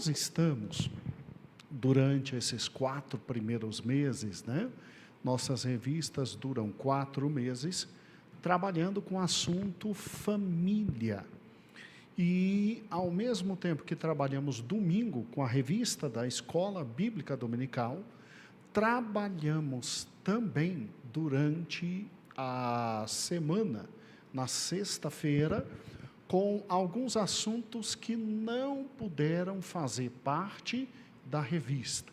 nós estamos, durante esses 4 primeiros meses, né? Nossas revistas duram 4 meses, trabalhando com o assunto família. E, ao mesmo tempo que trabalhamos domingo com a revista da Escola Bíblica Dominical, trabalhamos também durante a semana, na sexta-feira, com alguns assuntos que não puderam fazer parte da revista.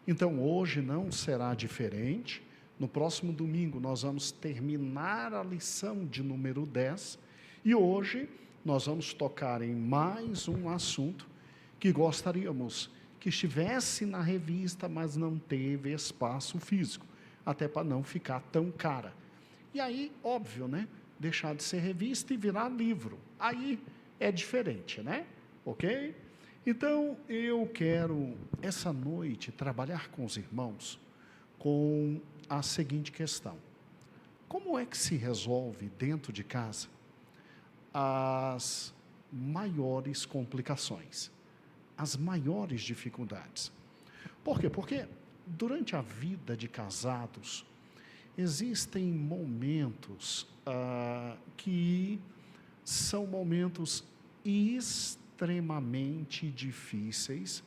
Então, hoje não será diferente. No próximo domingo, nós vamos terminar a lição de número 10, e hoje nós vamos tocar em mais um assunto que gostaríamos que estivesse na revista, mas não teve espaço físico, até para não ficar tão cara. E aí, óbvio, né? Deixar de ser revista e virar livro. Aí é diferente, né? Ok? Então, eu quero, essa noite, trabalhar com os irmãos com a seguinte questão: como é que se resolve dentro de casa as maiores complicações, as maiores dificuldades? Por quê? Porque durante a vida de casados, existem momentos que são momentos extremamente difíceis,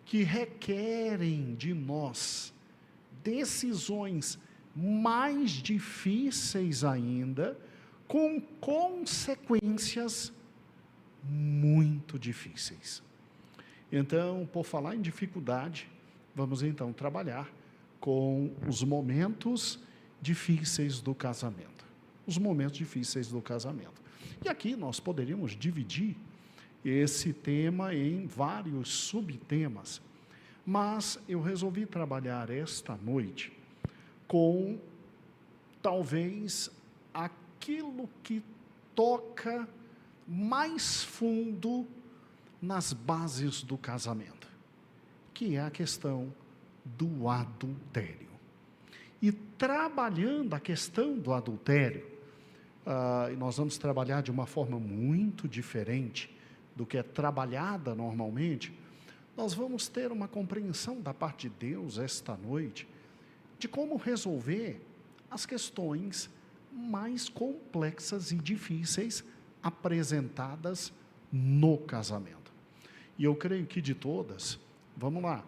que requerem de nós decisões mais difíceis ainda, com consequências muito difíceis. Então, por falar em dificuldade, vamos então trabalhar com os momentos difíceis do casamento. Os momentos difíceis do casamento. E aqui nós poderíamos dividir esse tema em vários subtemas, mas eu resolvi trabalhar esta noite com, talvez, aquilo que toca mais fundo nas bases do casamento, que é a questão do adultério. E trabalhando a questão do adultério, nós vamos trabalhar de uma forma muito diferente do que é trabalhada normalmente. Nós vamos ter uma compreensão da parte de Deus esta noite de como resolver as questões mais complexas e difíceis apresentadas no casamento. E eu creio que de todas, vamos lá,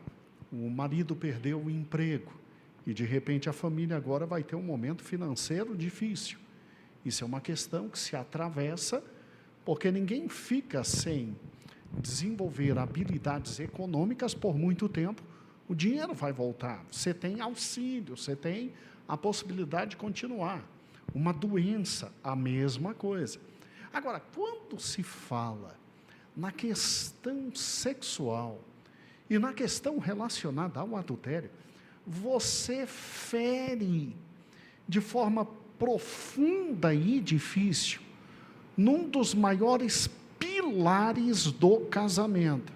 o marido perdeu o emprego e de repente a família agora vai ter um momento financeiro difícil. Isso é uma questão que se atravessa, porque ninguém fica sem desenvolver habilidades econômicas por muito tempo. O dinheiro vai voltar, você tem auxílio, você tem a possibilidade de continuar. Uma doença, a mesma coisa. Agora, quando se fala na questão sexual e na questão relacionada ao adultério, você fere de forma profunda e difícil num dos maiores pilares do casamento.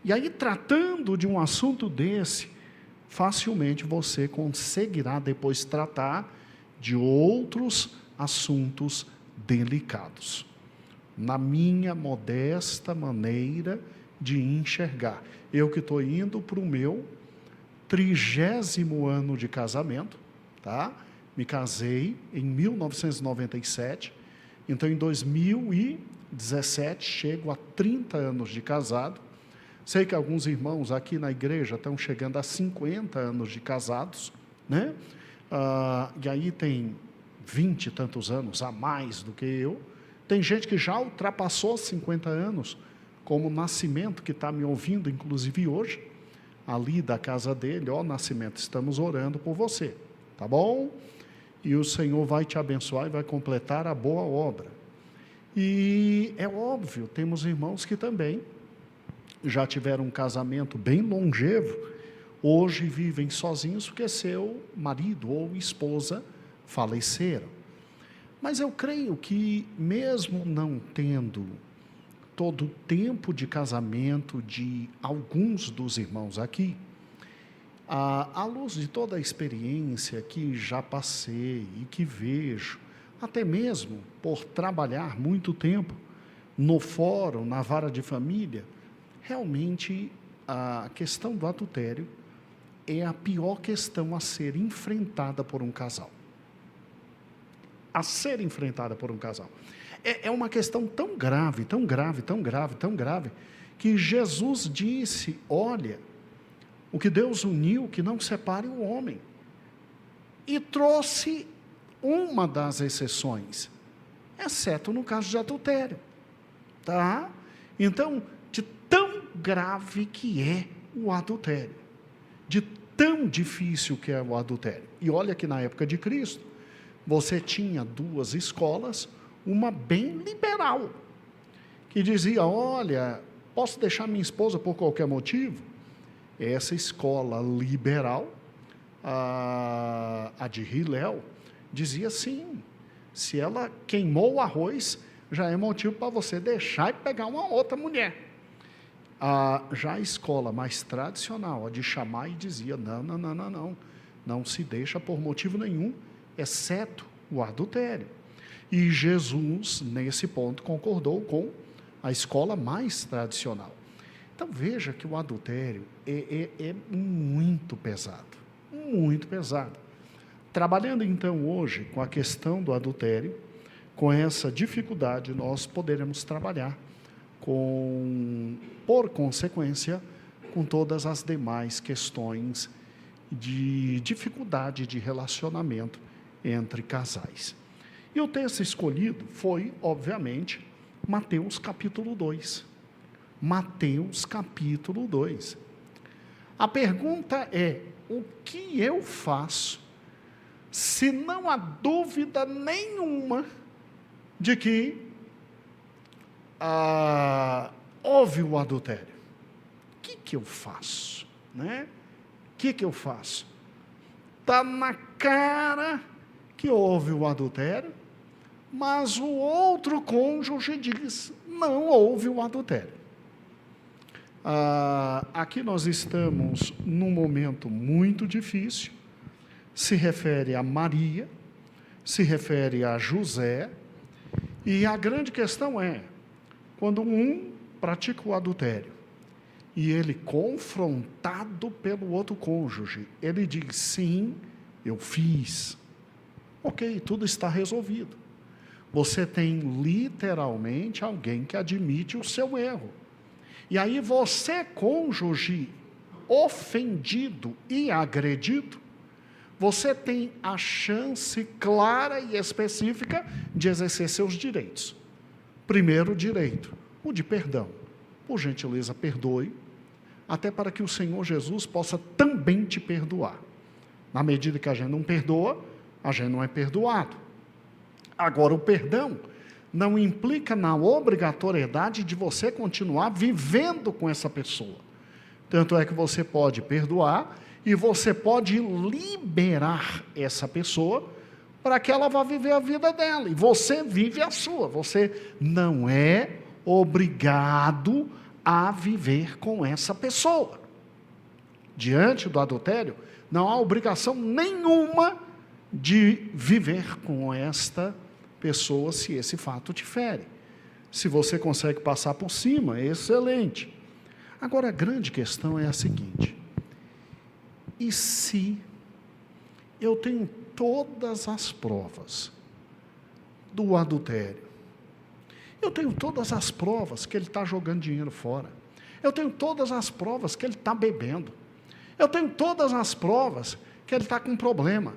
E aí, tratando de um assunto desse, facilmente você conseguirá depois tratar de outros assuntos delicados. Na minha modesta maneira de enxergar. Eu que estou indo para o meu 30º ano de casamento, tá? Me casei em 1997, então em 2017 chego a 30 anos de casado. Sei que alguns irmãos aqui na igreja estão chegando a 50 anos de casados, né? E aí tem 20 e tantos anos a mais do que eu. Tem gente que já ultrapassou 50 anos, como o Nascimento, que está me ouvindo, inclusive hoje, ali da casa dele. Ó, Nascimento, estamos orando por você, tá bom? E o Senhor vai te abençoar e vai completar a boa obra. E é óbvio, temos irmãos que também já tiveram um casamento bem longevo, hoje vivem sozinhos porque seu marido ou esposa faleceram. Mas eu creio que, mesmo não tendo todo o tempo de casamento de alguns dos irmãos aqui, à luz de toda a experiência que já passei e que vejo, até mesmo por trabalhar muito tempo no fórum, na vara de família, realmente a questão do adultério é a pior questão a ser enfrentada por um casal. A ser enfrentada por um casal. É uma questão tão grave, tão grave, tão grave, tão grave, que Jesus disse, olha, o que Deus uniu, que não separe o homem. E trouxe uma das exceções, exceto no caso de adultério. Tá? Então, de tão grave que é o adultério, de tão difícil que é o adultério. E olha que na época de Cristo, você tinha duas escolas, uma bem liberal, que dizia, olha, posso deixar minha esposa por qualquer motivo? Essa escola liberal, a de Hillel, dizia sim, se ela queimou o arroz, já é motivo para você deixar e pegar uma outra mulher. Já a escola mais tradicional, a de Shammai, dizia, não se deixa por motivo nenhum, exceto o adultério. E Jesus, nesse ponto, concordou com a escola mais tradicional. Então, veja que o adultério é muito pesado, muito pesado. Trabalhando, então, hoje com a questão do adultério, com essa dificuldade, nós poderemos trabalhar por consequência, com todas as demais questões de dificuldade de relacionamento entre casais. E o texto escolhido foi, obviamente, Mateus capítulo 2. Mateus capítulo 2. A pergunta é, o que eu faço se não há dúvida nenhuma de que houve o adultério? O que eu faço? Né? O que eu faço? Está na cara que houve o adultério, mas o outro cônjuge diz, não houve o adultério. Aqui nós estamos num momento muito difícil, se refere a Maria, se refere a José, e a grande questão é, quando um pratica o adultério, e ele confrontado pelo outro cônjuge, ele diz, sim, eu fiz. Ok, tudo está resolvido. Você tem literalmente alguém que admite o seu erro. E aí você, cônjuge, ofendido e agredido, você tem a chance clara e específica de exercer seus direitos. Primeiro direito, o de perdão. Por gentileza, perdoe, até para que o Senhor Jesus possa também te perdoar. Na medida que a gente não perdoa, a gente não é perdoado. Agora, o perdão não implica na obrigatoriedade de você continuar vivendo com essa pessoa. Tanto é que você pode perdoar e você pode liberar essa pessoa para que ela vá viver a vida dela. E você vive a sua. Você não é obrigado a viver com essa pessoa. Diante do adultério, não há obrigação nenhuma de viver com esta pessoa se esse fato te fere. Se você consegue passar por cima, é excelente. Agora, a grande questão é a seguinte, e se eu tenho todas as provas do adultério, eu tenho todas as provas que ele está jogando dinheiro fora, eu tenho todas as provas que ele está bebendo, eu tenho todas as provas que ele está com problema,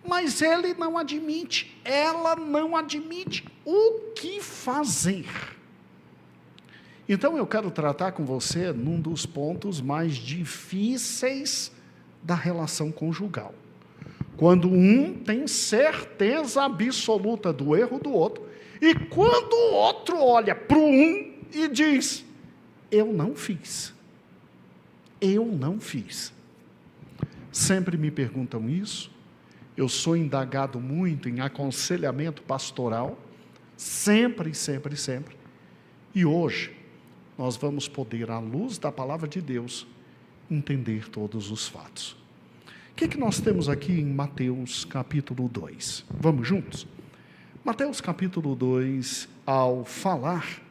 mas ele não admite, ela não admite. O que fazer? Então eu quero tratar com você num dos pontos mais difíceis da relação conjugal. Quando um tem certeza absoluta do erro do outro, e quando o outro olha para o um e diz, eu não fiz. Eu não fiz. Sempre me perguntam isso. Eu sou indagado muito em aconselhamento pastoral, sempre, sempre, sempre. E hoje, nós vamos poder, à luz da palavra de Deus, entender todos os fatos. O que nós temos aqui em Mateus capítulo 2? Vamos juntos? Mateus capítulo 2, ao falar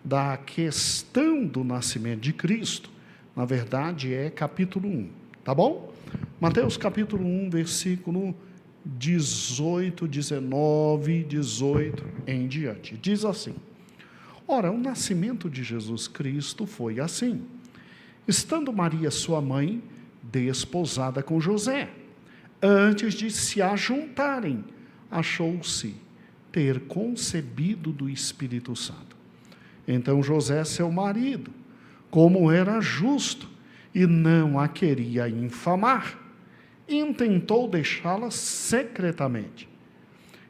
da questão do nascimento de Cristo, na verdade é capítulo 1, tá bom? Mateus capítulo 1, versículo 18, 19, 18 em diante. Diz assim: ora, o nascimento de Jesus Cristo foi assim. Estando Maria, sua mãe, desposada com José, antes de se ajuntarem, achou-se ter concebido do Espírito Santo. Então José, seu marido, como era justo e não a queria infamar, intentou deixá-la secretamente.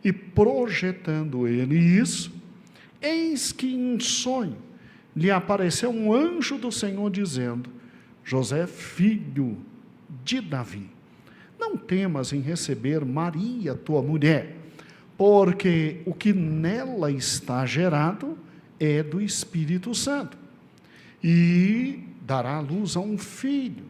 E projetando ele isso, eis que em sonho lhe apareceu um anjo do Senhor dizendo: José, filho de Davi, não temas em receber Maria, tua mulher, porque o que nela está gerado é do Espírito Santo. E dará à luz a um filho,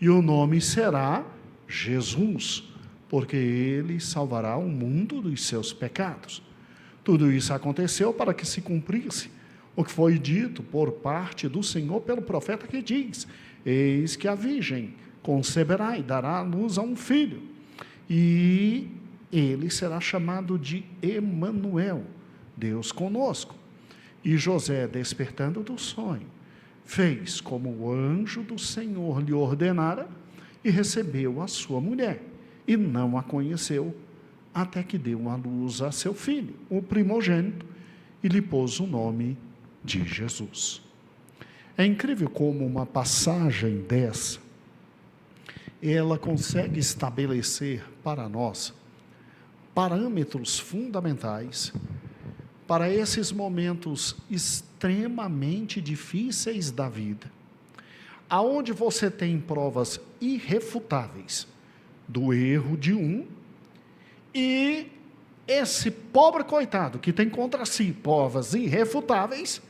e o nome será Jesus, porque ele salvará o mundo dos seus pecados. Tudo isso aconteceu para que se cumprisse o que foi dito por parte do Senhor pelo profeta, que diz: eis que a virgem conceberá e dará à luz a um filho, e ele será chamado de Emanuel, Deus conosco. E José, despertando do sonho, fez como o anjo do Senhor lhe ordenara, e recebeu a sua mulher, e não a conheceu, até que deu à luz a seu filho, o primogênito, e lhe pôs o nome de Jesus. É incrível como uma passagem dessa, ela consegue estabelecer para nós parâmetros fundamentais para esses momentos extremamente difíceis da vida, aonde você tem provas irrefutáveis do erro de um, e esse pobre coitado que tem contra si provas irrefutáveis,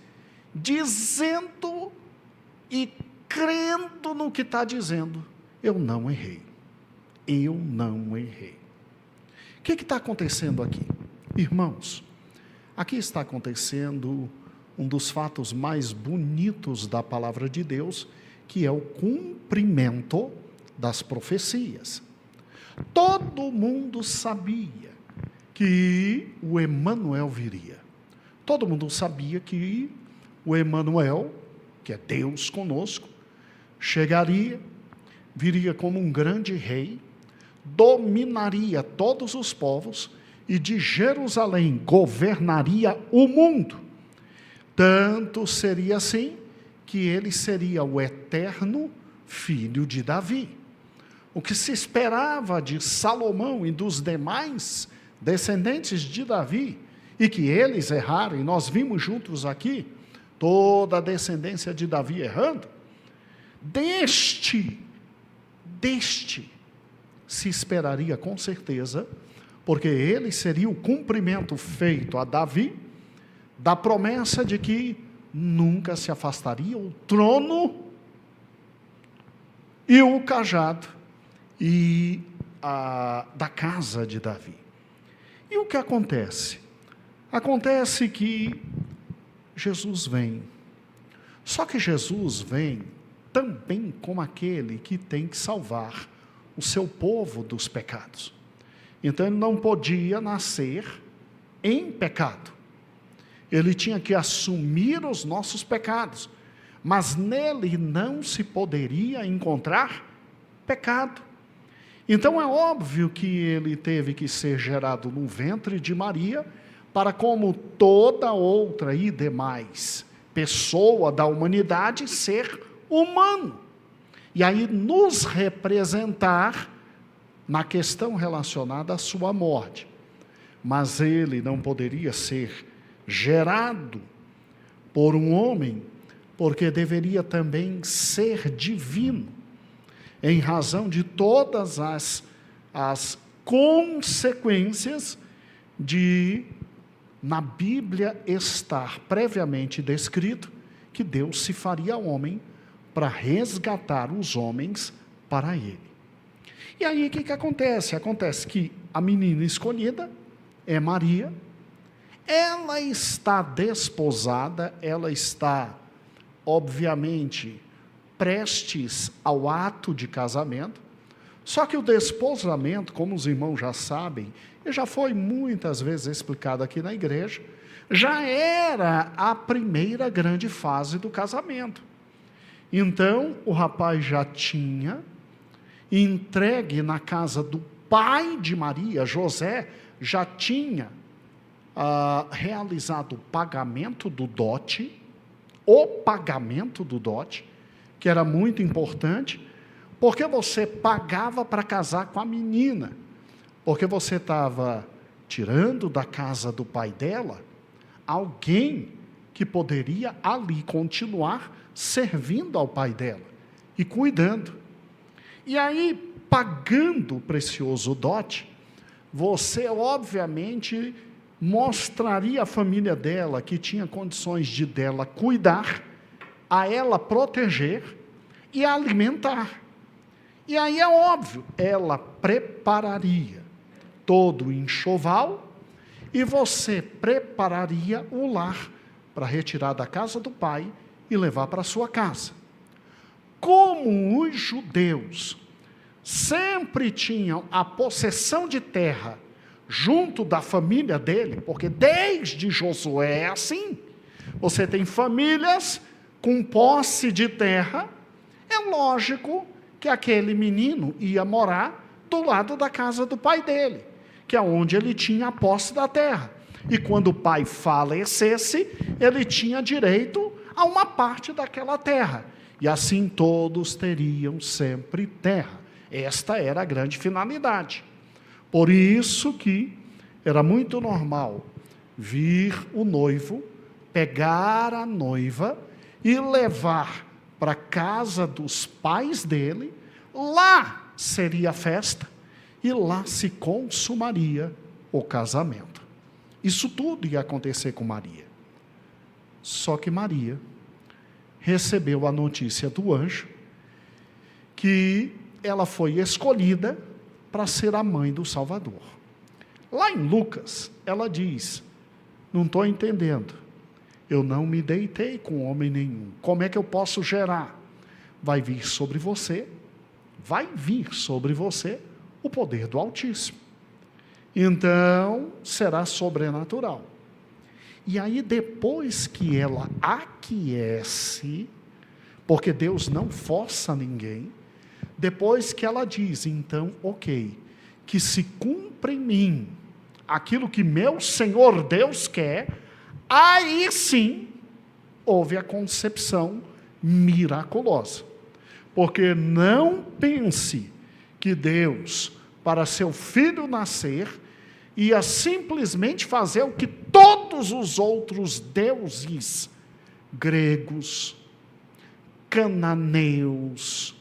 dizendo e crendo no que está dizendo: eu não errei, eu não errei. O que está acontecendo aqui? Irmãos, aqui está acontecendo um dos fatos mais bonitos da palavra de Deus, que é o cumprimento das profecias. Todo mundo sabia que o Emanuel viria. Todo mundo sabia que o Emanuel, que é Deus conosco, chegaria, viria como um grande rei, dominaria todos os povos, e de Jerusalém governaria o mundo. Tanto seria assim que ele seria o eterno filho de Davi. O que se esperava de Salomão e dos demais descendentes de Davi, e que eles erraram, e nós vimos juntos aqui, toda a descendência de Davi errando, deste se esperaria com certeza, porque ele seria o cumprimento feito a Davi, da promessa de que nunca se afastaria o trono e o cajado da casa de Davi. E o que acontece? Acontece que Jesus vem. Só que Jesus vem também como aquele que tem que salvar o seu povo dos pecados. Então ele não podia nascer em pecado. Ele tinha que assumir os nossos pecados, mas nele não se poderia encontrar pecado. Então é óbvio que ele teve que ser gerado no ventre de Maria, para, como toda outra e demais pessoa da humanidade, ser humano. E aí nos representar na questão relacionada à sua morte. Mas ele não poderia ser gerado por um homem, porque deveria também ser divino, em razão de todas as consequências de, na Bíblia, estar previamente descrito que Deus se faria homem para resgatar os homens para ele. E aí o que acontece? Acontece que a menina escolhida é Maria, ela está desposada, ela está, obviamente, prestes ao ato de casamento. Só que o desposamento, como os irmãos já sabem, e já foi muitas vezes explicado aqui na igreja, já era a primeira grande fase do casamento. Então, o rapaz já tinha entregue na casa do pai de Maria, José, já tinha realizado o pagamento do dote, que era muito importante, porque você pagava para casar com a menina, porque você estava tirando da casa do pai dela alguém que poderia ali continuar servindo ao pai dela e cuidando. E aí, pagando o precioso dote, você obviamente mostraria à família dela que tinha condições de dela cuidar, a ela proteger e alimentar. E aí é óbvio, ela prepararia todo o enxoval e você prepararia o lar para retirar da casa do pai e levar para a sua casa. Como os judeus sempre tinham a possessão de terra junto da família dele, porque desde Josué é assim, você tem famílias com posse de terra, é lógico que aquele menino ia morar do lado da casa do pai dele, que é onde ele tinha a posse da terra. E quando o pai falecesse, ele tinha direito a uma parte daquela terra. E assim todos teriam sempre terra. Esta era a grande finalidade. Por isso que era muito normal vir o noivo, pegar a noiva e levar para a casa dos pais dele, lá seria a festa, e lá se consumaria o casamento. Isso tudo ia acontecer com Maria. Só que Maria recebeu a notícia do anjo que ela foi escolhida para ser a mãe do Salvador. Lá em Lucas, ela diz, não estou entendendo, eu não me deitei com homem nenhum, como é que eu posso gerar? Vai vir sobre você o poder do Altíssimo. Então, será sobrenatural. E aí, depois que ela aquece, porque Deus não força ninguém, depois que ela diz, então, ok, que se cumpra em mim aquilo que meu Senhor Deus quer, aí sim, houve a concepção miraculosa. Porque não pense que Deus, para seu filho nascer, ia simplesmente fazer o que todos os outros deuses gregos, cananeus,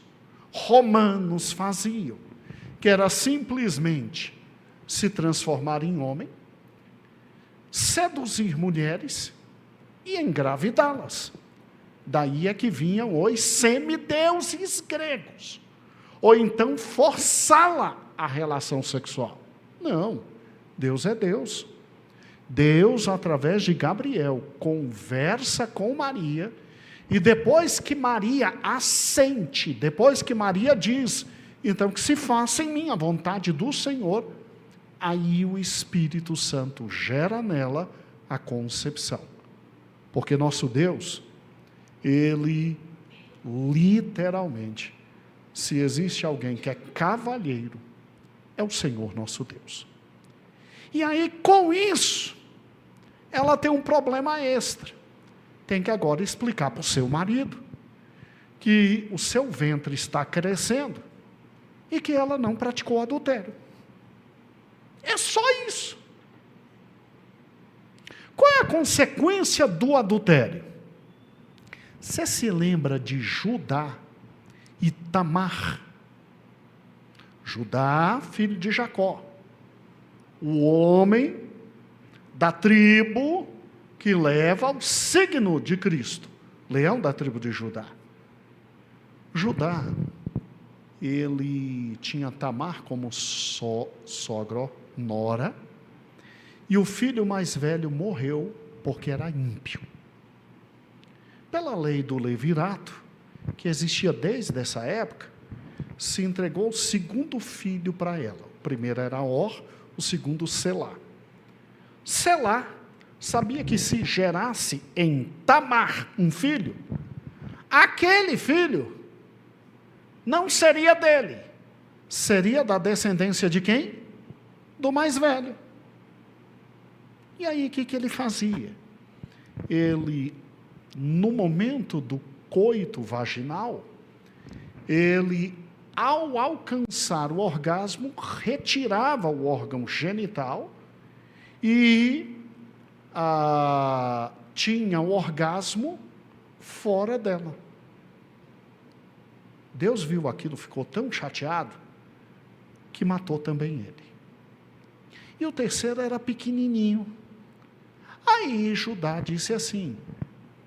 romanos faziam, que era simplesmente se transformar em homem, seduzir mulheres e engravidá-las. Daí é que vinham os semideuses gregos, ou então forçá-la à relação sexual. Não, Deus é Deus. Deus, através de Gabriel, conversa com Maria, e depois que Maria assente, depois que Maria diz, então que se faça em mim a vontade do Senhor, aí o Espírito Santo gera nela a concepção. Porque nosso Deus, Ele literalmente, se existe alguém que é cavalheiro, é o Senhor nosso Deus. E aí, com isso, ela tem um problema extra. Tem que agora explicar para o seu marido que o seu ventre está crescendo e que ela não praticou adultério. É só isso. Qual é a consequência do adultério? Você se lembra de Judá e Tamar? Judá, filho de Jacó. O homem da tribo que leva o signo de Cristo. Leão da tribo de Judá. Judá, ele tinha Tamar como sogra, nora, E o filho mais velho morreu porque era ímpio. Pela lei do levirato, que existia desde essa época, se entregou o segundo filho para ela. O primeiro era Or, o segundo Selá. Selá sabia que se gerasse em Tamar um filho, aquele filho não seria dele, seria da descendência de quem? Do mais velho. E aí o que ele fazia? Ele, no momento do coito vaginal, ele, ao alcançar o orgasmo, retirava o órgão genital e tinha o orgasmo fora dela. Deus viu aquilo, ficou tão chateado, que matou também ele. E o terceiro era pequenininho. Aí Judá disse assim: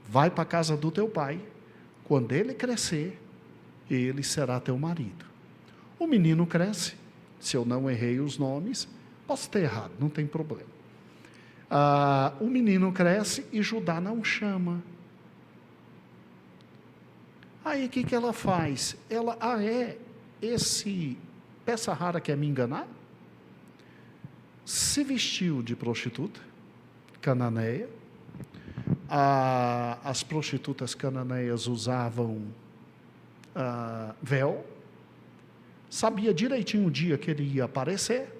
vai para a casa do teu pai, quando ele crescer, ele será teu marido. O menino cresce, se eu não errei os nomes, posso ter errado, não tem problema. O menino cresce e Judá não chama. Aí o que ela faz? Ela, esse peça rara quer me enganar? Se vestiu de prostituta cananeia. As prostitutas cananeias usavam véu, sabia direitinho o dia que ele ia aparecer,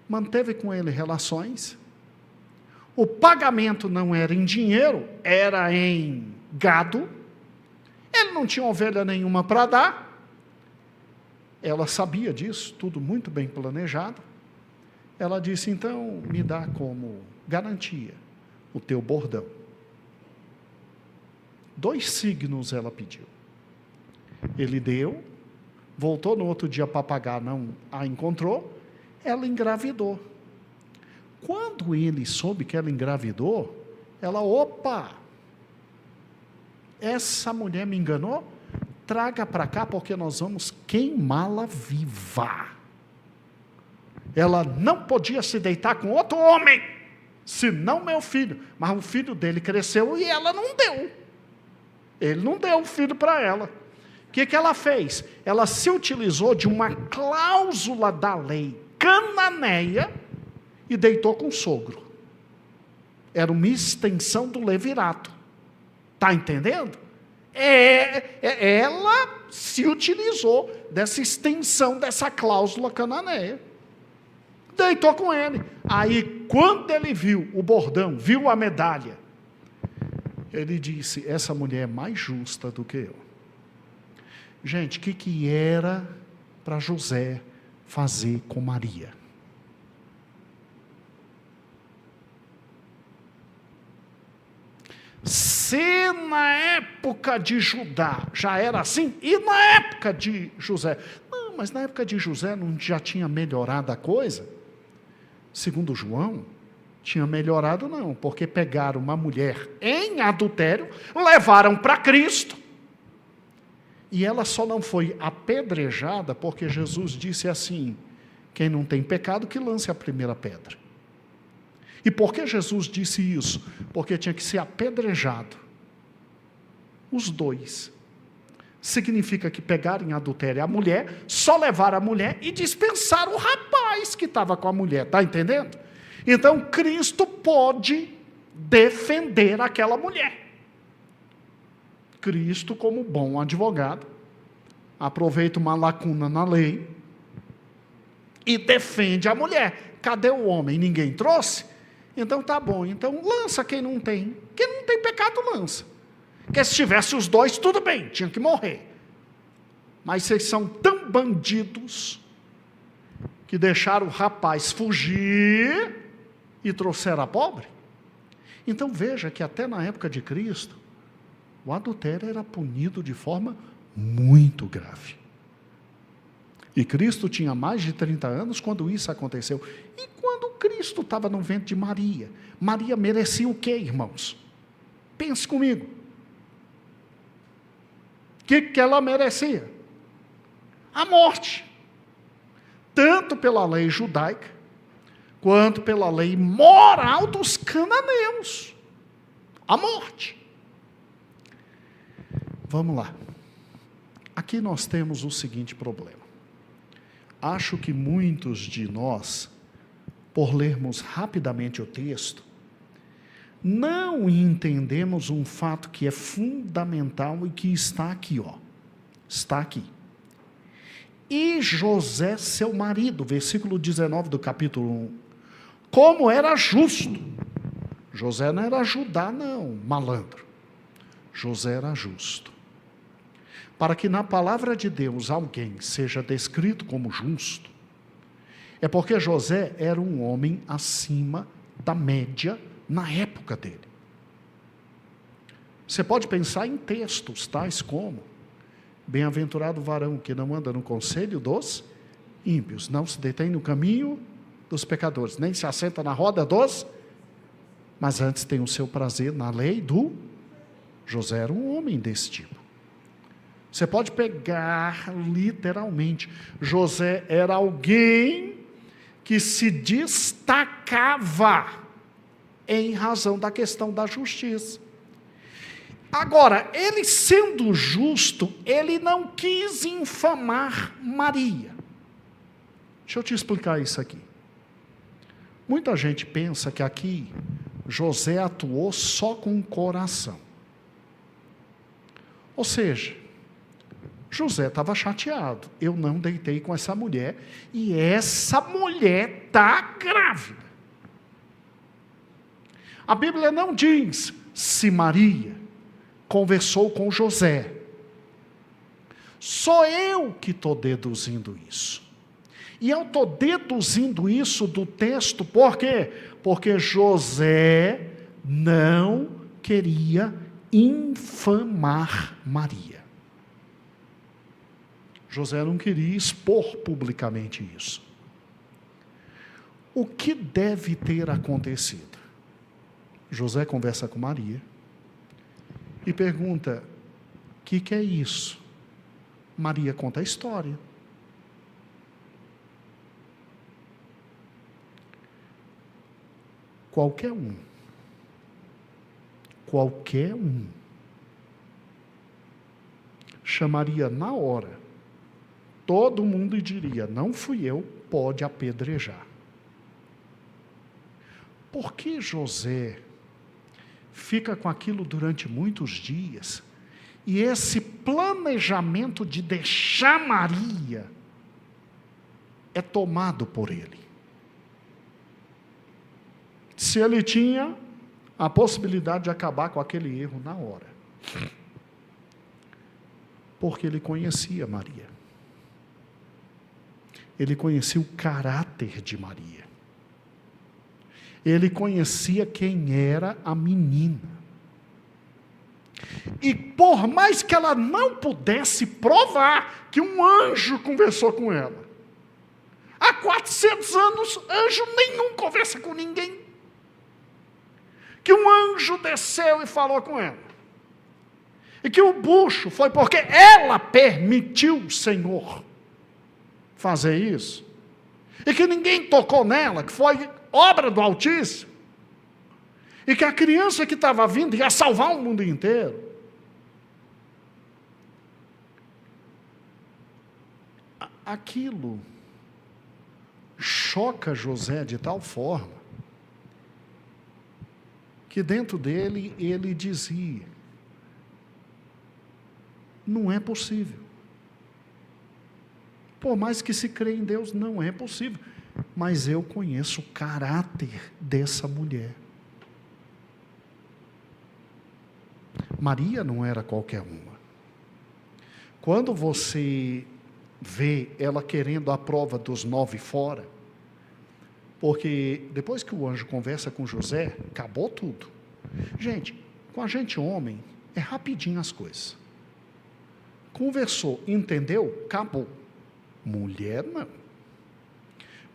manteve com ele relações. O pagamento não era em dinheiro, era em gado. Ele não tinha ovelha nenhuma para dar. Ela sabia disso, tudo muito bem planejado. Ela disse: então, me dá como garantia o teu bordão. 2 signos ela pediu. Ele deu, voltou no outro dia para pagar, não a encontrou, ela engravidou. Quando ele soube que ela engravidou, ela, opa, essa mulher me enganou, traga para cá porque nós vamos queimá-la viva. Ela não podia se deitar com outro homem, senão meu filho. Mas o filho dele cresceu e ela não deu. Ele não deu o filho para ela. O que ela fez? Ela se utilizou de uma cláusula da lei cananeia e deitou com o sogro. Era uma extensão do levirato. Está entendendo? Ela se utilizou dessa extensão, dessa cláusula cananeia. Deitou com ele. Aí, quando ele viu o bordão, viu a medalha, ele disse: essa mulher é mais justa do que eu. Gente, o que era para José fazer com Maria? Se na época de Judá já era assim, e na época de José? Não, mas na época de José não já tinha melhorado a coisa? Segundo João, tinha melhorado não, porque pegaram uma mulher em adultério, levaram para Cristo, e ela só não foi apedrejada porque Jesus disse assim: quem não tem pecado que lance a primeira pedra. E por que Jesus disse isso? Porque tinha que ser apedrejado. Os dois. Significa que pegaram em adultério a mulher, só levaram a mulher e dispensaram o rapaz que estava com a mulher. Está entendendo? Então Cristo pode defender aquela mulher. Cristo, como bom advogado, aproveita uma lacuna na lei e defende a mulher. Cadê o homem? Ninguém trouxe? Então tá bom, então lança quem não tem. Quem não tem pecado, lança. Porque se tivesse os dois, tudo bem, tinha que morrer. Mas vocês são tão bandidos que deixaram o rapaz fugir e trouxeram a pobre. Então veja que até na época de Cristo, o adultério era punido de forma muito grave. E Cristo tinha mais de 30 anos quando isso aconteceu. E quando Cristo estava no ventre de Maria, Maria merecia o quê, irmãos? Pense comigo. O que ela merecia? A morte. Tanto pela lei judaica, quanto pela lei moral dos cananeus, a morte. Vamos lá. Aqui nós temos o seguinte problema. Acho que muitos de nós, por lermos rapidamente o texto, não entendemos um fato que é fundamental e que está aqui, ó. Está aqui. E José, seu marido, versículo 19 do capítulo 1, como era justo. José não era Judá, não, malandro. José era justo. Para que na palavra de Deus alguém seja descrito como justo, é porque José era um homem acima da média na época dele. Você pode pensar em textos tais como: bem-aventurado o varão que não anda no conselho dos ímpios, não se detém no caminho dos pecadores, nem se assenta na roda dos, mas antes tem o seu prazer na lei do. José era um homem desse tipo. Você pode pegar literalmente, José era alguém que se destacava em razão da questão da justiça. Agora, ele sendo justo, ele não quis infamar Maria. Deixa eu te explicar isso aqui. Muita gente pensa que aqui José atuou só com o coração. Ou seja, José estava chateado. Eu não deitei com essa mulher e essa mulher está grávida. A Bíblia não diz se Maria conversou com José. Sou eu que estou deduzindo isso. E eu estou deduzindo isso do texto, por quê? Porque José não queria infamar Maria. José não queria expor publicamente isso. O que deve ter acontecido? José conversa com Maria e pergunta: o que é isso? Maria conta a história. Qualquer um chamaria na hora todo mundo e diria: não fui eu, pode apedrejar. Por que José fica com aquilo durante muitos dias, e esse planejamento de deixar Maria é tomado por ele? Se ele tinha a possibilidade de acabar com aquele erro na hora. Porque ele conhecia Maria. Ele conhecia o caráter de Maria. Ele conhecia quem era a menina. E por mais que ela não pudesse provar que um anjo conversou com ela, há 400 anos, anjo nenhum conversa com ninguém. Que um anjo desceu e falou com ela. E que o bucho foi porque ela permitiu o Senhor fazer isso. E que ninguém tocou nela, que foi obra do Altíssimo. E que a criança que estava vindo ia salvar o mundo inteiro. Aquilo choca José de tal forma que dentro dele ele dizia: não é possível. Por mais que se crê em Deus, não é possível. Mas eu conheço o caráter dessa mulher. Maria não era qualquer uma. Quando você vê ela querendo a prova dos 9 fora, porque depois que o anjo conversa com José, acabou tudo. Gente, com a gente homem, é rapidinho as coisas. Conversou, entendeu? Acabou. Mulher não.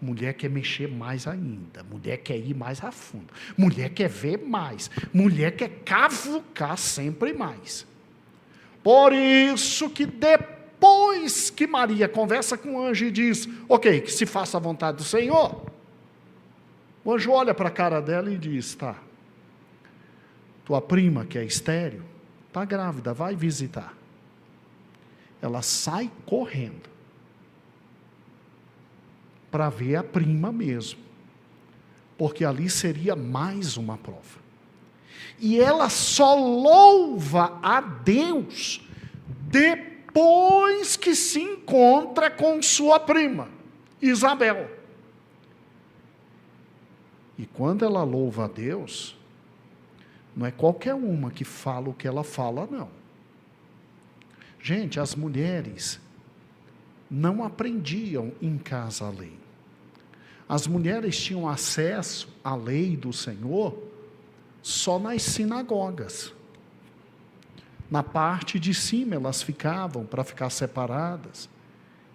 Mulher quer mexer mais ainda. Mulher quer ir mais a fundo. Mulher quer ver mais. Mulher quer cavucar sempre mais. Por isso que depois que Maria conversa com o anjo e diz: ok, que se faça a vontade do Senhor, O anjo olha para a cara dela e diz: tá, tua prima, que é estéril, está grávida, vai visitar. Ela sai correndo para ver a prima mesmo, porque ali seria mais uma prova. E ela só louva a Deus depois que se encontra com sua prima, Isabel. E quando ela louva a Deus, não é qualquer uma que fala o que ela fala, não. Gente, as mulheres não aprendiam em casa a lei. As mulheres tinham acesso à lei do Senhor só nas sinagogas. Na parte de cima elas ficavam para ficar separadas.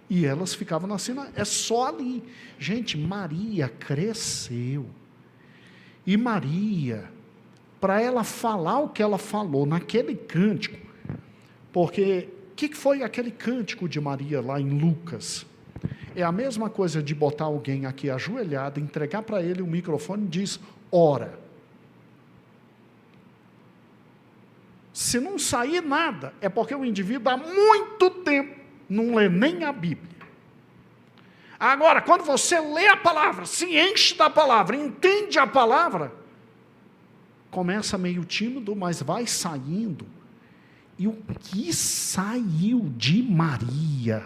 E elas ficavam na sinagoga. É só ali. Gente, Maria cresceu. E Maria, para ela falar o que ela falou naquele cântico, porque o que foi aquele cântico de Maria lá em Lucas? É a mesma coisa de botar alguém aqui ajoelhado, entregar para ele o microfone e diz: ora. Se não sair nada, é porque o indivíduo há muito tempo não lê nem a Bíblia. Agora, quando você lê a palavra, se enche da palavra, entende a palavra, começa meio tímido, mas vai saindo. E o que saiu de Maria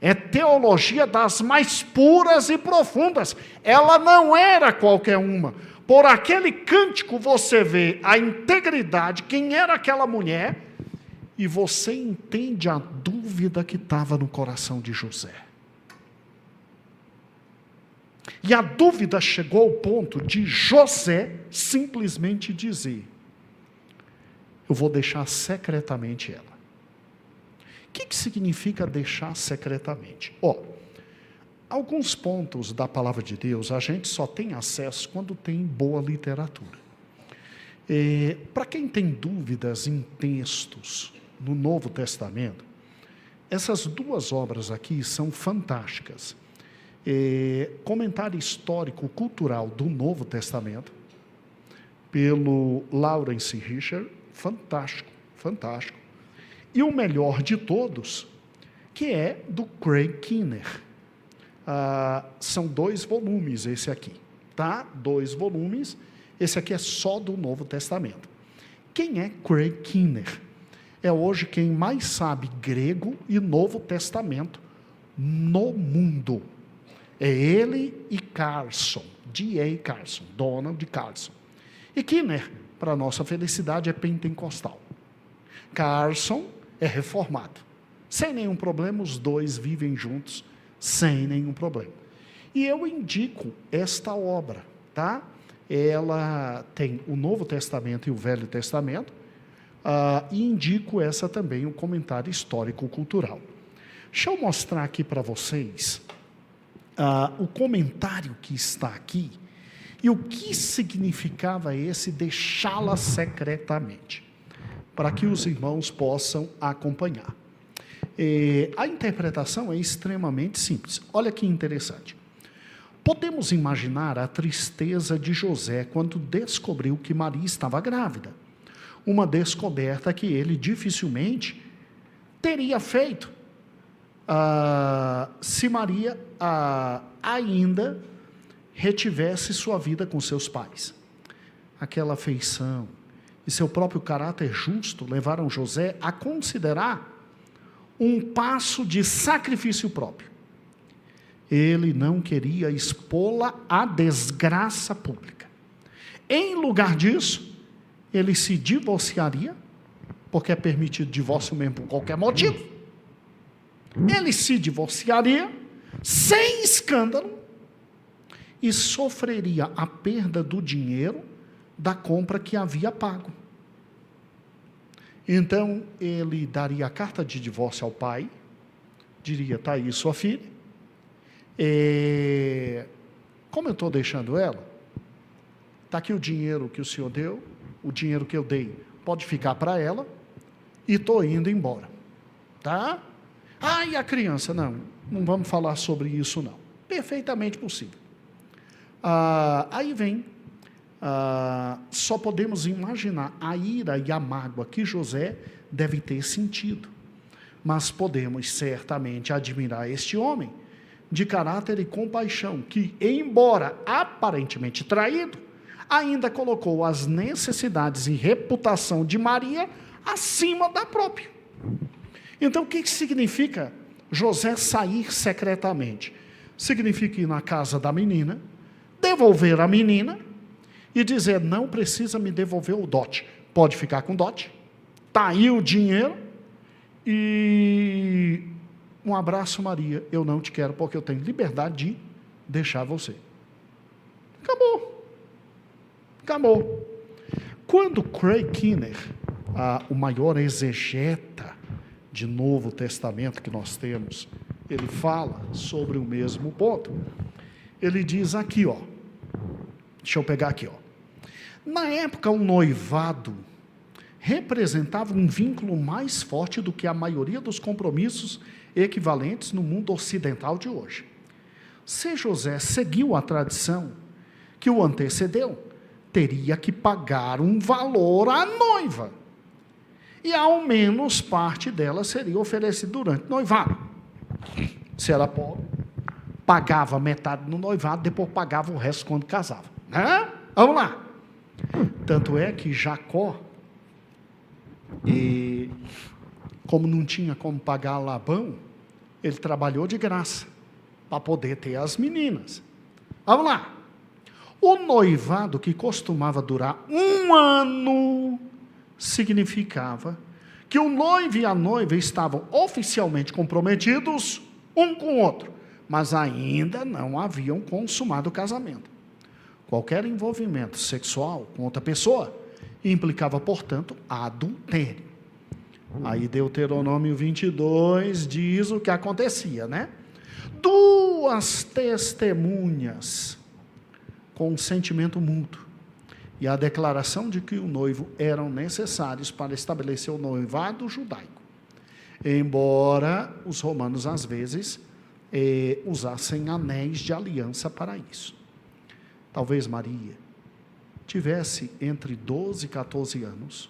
é teologia das mais puras e profundas. Ela não era qualquer uma. Por aquele cântico você vê a integridade, quem era aquela mulher, e você entende a dúvida que estava no coração de José. E a dúvida chegou ao ponto de José simplesmente dizer: eu vou deixar secretamente ela. O que significa deixar secretamente? Alguns pontos da palavra de Deus a gente só tem acesso quando tem boa literatura. Para quem tem dúvidas em textos no Novo Testamento, essas duas obras aqui são fantásticas. Comentário histórico-cultural do Novo Testamento, pelo Lawrence Richard, fantástico, fantástico. E o melhor de todos, que é do Craig Keener. São 2 volumes esse aqui, tá? 2 volumes, esse aqui é só do Novo Testamento. Quem é Craig Keener? É hoje quem mais sabe grego e Novo Testamento no mundo. É ele e Carson, D.A. Carson, Donald Carson. E Keener, para nossa felicidade, é pentecostal. Carson é reformado. Sem nenhum problema, os dois vivem juntos, sem nenhum problema. E eu indico esta obra, tá? Ela tem o Novo Testamento e o Velho Testamento, e indico essa também, o comentário histórico-cultural. Deixa eu mostrar aqui para vocês o comentário que está aqui e o que significava esse deixá-la secretamente, para que os irmãos possam acompanhar. A interpretação é extremamente simples. Olha que interessante. Podemos imaginar a tristeza de José quando descobriu que Maria estava grávida. Uma descoberta que ele dificilmente teria feito se Maria ainda retivesse sua vida com seus pais. Aquela afeição e seu próprio caráter justo levaram José a considerar um passo de sacrifício próprio. Ele não queria expô-la à desgraça pública. Em lugar disso, ele se divorciaria, porque é permitido divórcio mesmo por qualquer motivo. Ele se divorciaria sem escândalo e sofreria a perda do dinheiro da compra que havia pago. Então, ele daria a carta de divórcio ao pai, diria: está aí sua filha, como eu estou deixando ela, está aqui o dinheiro que o senhor deu, o dinheiro que eu dei pode ficar para ela, e estou indo embora, tá? E a criança? Não vamos falar sobre isso não. Perfeitamente possível. Aí vem, só podemos imaginar a ira e a mágoa que José deve ter sentido, mas podemos certamente admirar este homem, de caráter e compaixão, que, embora aparentemente traído, ainda colocou as necessidades e reputação de Maria acima da própria. Então, o que significa José sair secretamente? Significa ir na casa da menina, devolver a menina e dizer: não precisa me devolver o dote, pode ficar com dote, está aí o dinheiro, e um abraço, Maria, eu não te quero porque eu tenho liberdade de deixar você. Acabou. Quando Craig Keener, o maior exegeta de Novo Testamento que nós temos, ele fala sobre o mesmo ponto. Ele diz aqui, deixa eu pegar aqui, na época o noivado representava um vínculo mais forte do que a maioria dos compromissos equivalentes no mundo ocidental de hoje. Se José seguiu a tradição que o antecedeu, teria que pagar um valor à noiva, e ao menos parte dela seria oferecida durante o noivado. Se era pobre, pagava metade no noivado, depois pagava o resto quando casava. Vamos lá. Tanto é que Jacó, como não tinha como pagar Labão, ele trabalhou de graça para poder ter as meninas. Vamos lá. O noivado, que costumava durar 1 ano, significava que o noivo e a noiva estavam oficialmente comprometidos um com o outro, mas ainda não haviam consumado o casamento. Qualquer envolvimento sexual com outra pessoa implicava, portanto, adultério. Aí Deuteronômio 22 diz o que acontecia, né? 2 testemunhas com sentimento mútuo e a declaração de que o noivo eram necessários para estabelecer o noivado judaico. Embora os romanos, às vezes, usassem anéis de aliança para isso. Talvez Maria tivesse entre 12 e 14 anos,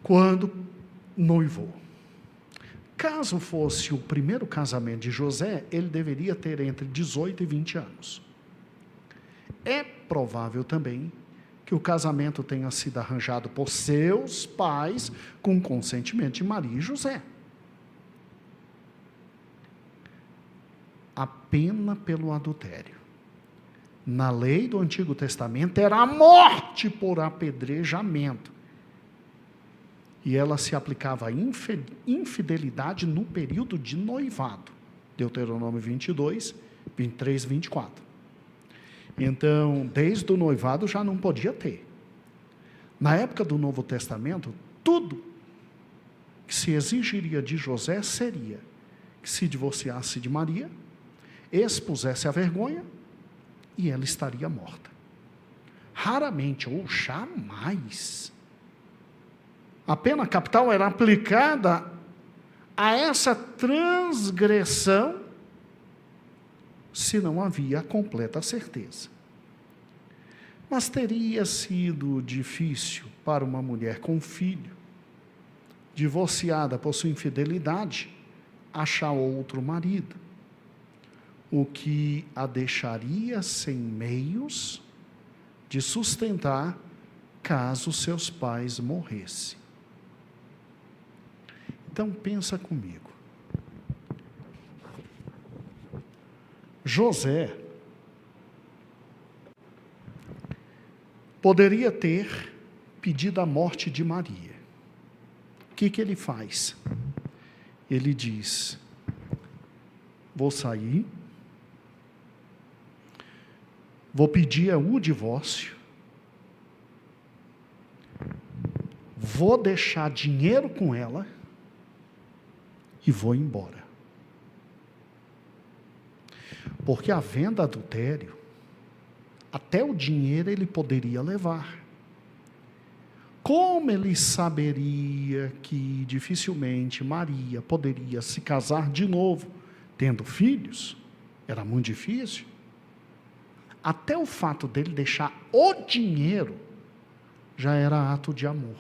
quando noivou. Caso fosse o primeiro casamento de José, ele deveria ter entre 18 e 20 anos. É provável também que o casamento tenha sido arranjado por seus pais com consentimento de Maria e José. A pena pelo adultério, na lei do Antigo Testamento, era a morte por apedrejamento. E ela se aplicava à infidelidade no período de noivado. Deuteronômio 22, 23, 24. Então, desde o noivado já não podia ter. Na época do Novo Testamento, tudo que se exigiria de José seria que se divorciasse de Maria, expusesse a vergonha e ela estaria morta. Raramente ou jamais a pena capital era aplicada a essa transgressão se não havia completa certeza. Mas teria sido difícil para uma mulher com filho, divorciada por sua infidelidade, achar outro marido, o que a deixaria sem meios de sustentar caso seus pais morressem. Então pensa comigo. José poderia ter pedido a morte de Maria. O que ele faz? Ele diz: vou sair, vou pedir o divórcio, vou deixar dinheiro com ela e vou embora. Porque havendo adultério, até o dinheiro ele poderia levar. Como ele saberia que dificilmente Maria poderia se casar de novo, tendo filhos? Era muito difícil. Até o fato dele deixar o dinheiro já era ato de amor.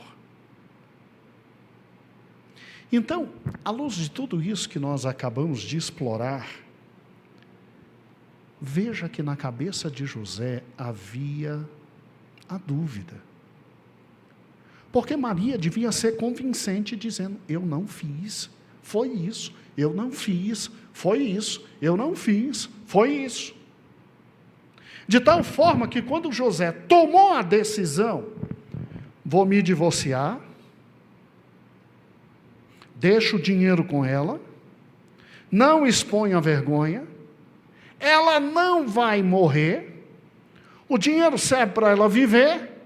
Então, à luz de tudo isso que nós acabamos de explorar, veja que na cabeça de José havia a dúvida. Porque Maria devia ser convincente, dizendo: eu não fiz, foi isso, eu não fiz, foi isso, eu não fiz, foi isso. De tal forma que quando José tomou a decisão, vou me divorciar, deixo o dinheiro com ela, não exponho a vergonha, ela não vai morrer, o dinheiro serve para ela viver.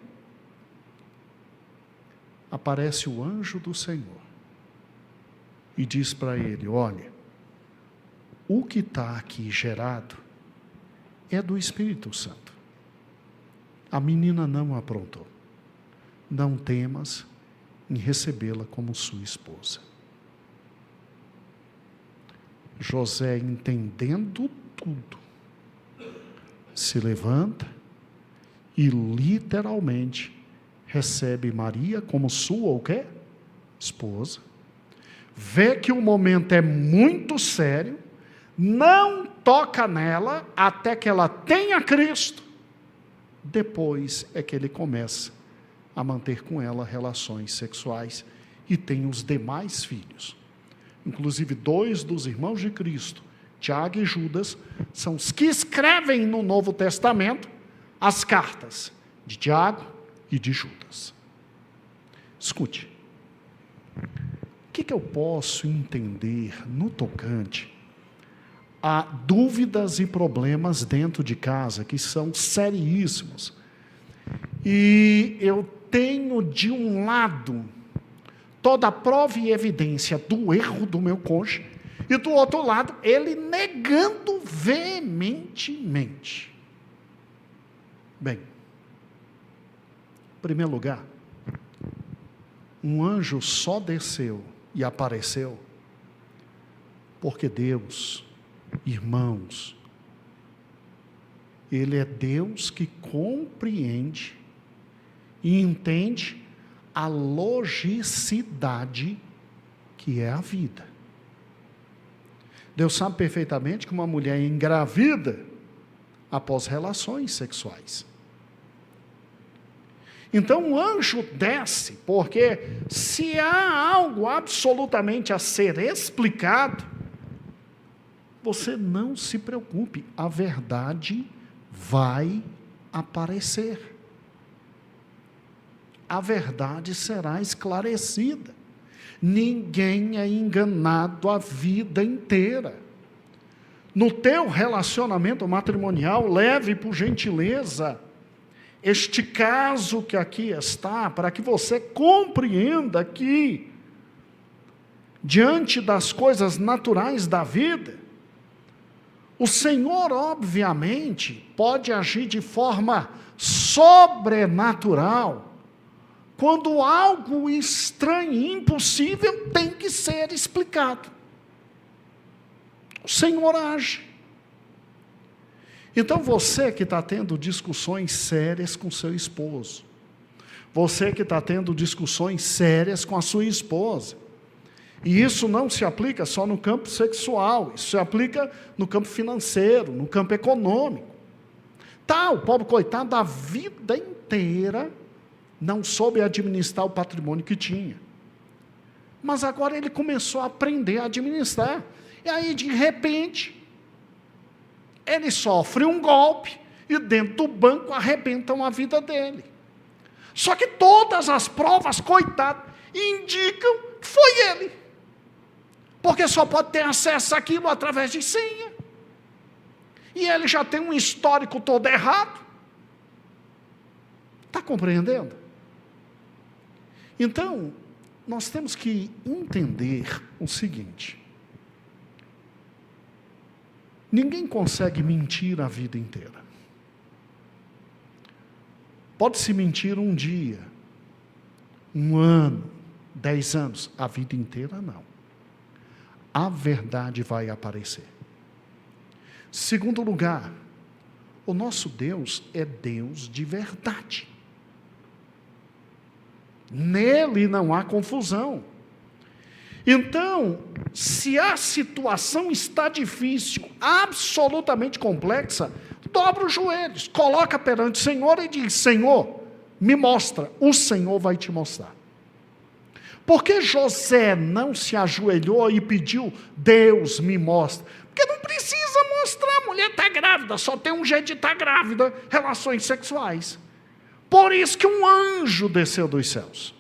Aparece o anjo do Senhor e diz para ele: olha, o que está aqui gerado é do Espírito Santo. A menina não aprontou. Não temas em recebê-la como sua esposa. José, entendendo tudo, se levanta e literalmente recebe Maria como sua o quê? Esposa. Vê que o momento é muito sério, não toca nela até que ela tenha Cristo. Depois é que ele começa a manter com ela relações sexuais e tem os demais filhos. Inclusive 2 dos irmãos de Cristo, Tiago e Judas, são os que escrevem no Novo Testamento as cartas de Tiago e de Judas. Escute, o que eu posso entender no tocante a dúvidas e problemas dentro de casa, que são seríssimos. E eu tenho de um lado toda a prova e evidência do erro do meu cônjuge, e do outro lado, ele negando veementemente. Bem, em primeiro lugar, um anjo só desceu e apareceu porque Deus, irmãos, Ele é Deus que compreende e entende a logicidade que é a vida. Deus sabe perfeitamente que uma mulher engravida após relações sexuais. Então o anjo desce, porque se há algo absolutamente a ser explicado, você não se preocupe, a verdade vai aparecer. A verdade será esclarecida. Ninguém é enganado a vida inteira. No teu relacionamento matrimonial, leve por gentileza este caso que aqui está, para que você compreenda que, diante das coisas naturais da vida, o Senhor, obviamente, pode agir de forma sobrenatural, quando algo estranho e impossível tem que ser explicado. O Senhor age. Então você que está tendo discussões sérias com seu esposo, você que está tendo discussões sérias com a sua esposa, e isso não se aplica só no campo sexual, isso se aplica no campo financeiro, no campo econômico. Tá, o pobre coitado da vida inteira não soube administrar o patrimônio que tinha. Mas agora ele começou a aprender a administrar. E aí, de repente, ele sofre um golpe e dentro do banco arrebentam a vida dele. Só que todas as provas, coitado, indicam que foi ele. Porque só pode ter acesso àquilo através de senha. E ele já tem um histórico todo errado. Está compreendendo? Então, nós temos que entender o seguinte: ninguém consegue mentir a vida inteira. Pode-se mentir um dia, um ano, 10 anos, a vida inteira não. A verdade vai aparecer. Segundo lugar, O nosso Deus é Deus de verdade. Nele não há confusão. Então, se a situação está difícil, absolutamente complexa, dobra os joelhos, coloca perante o Senhor e diz: Senhor, me mostra. O Senhor vai te mostrar. Por que José não se ajoelhou e pediu: Deus me mostra? Porque não precisa mostrar, a mulher está grávida, só tem um jeito de estar grávida, relações sexuais. Por isso que um anjo desceu dos céus.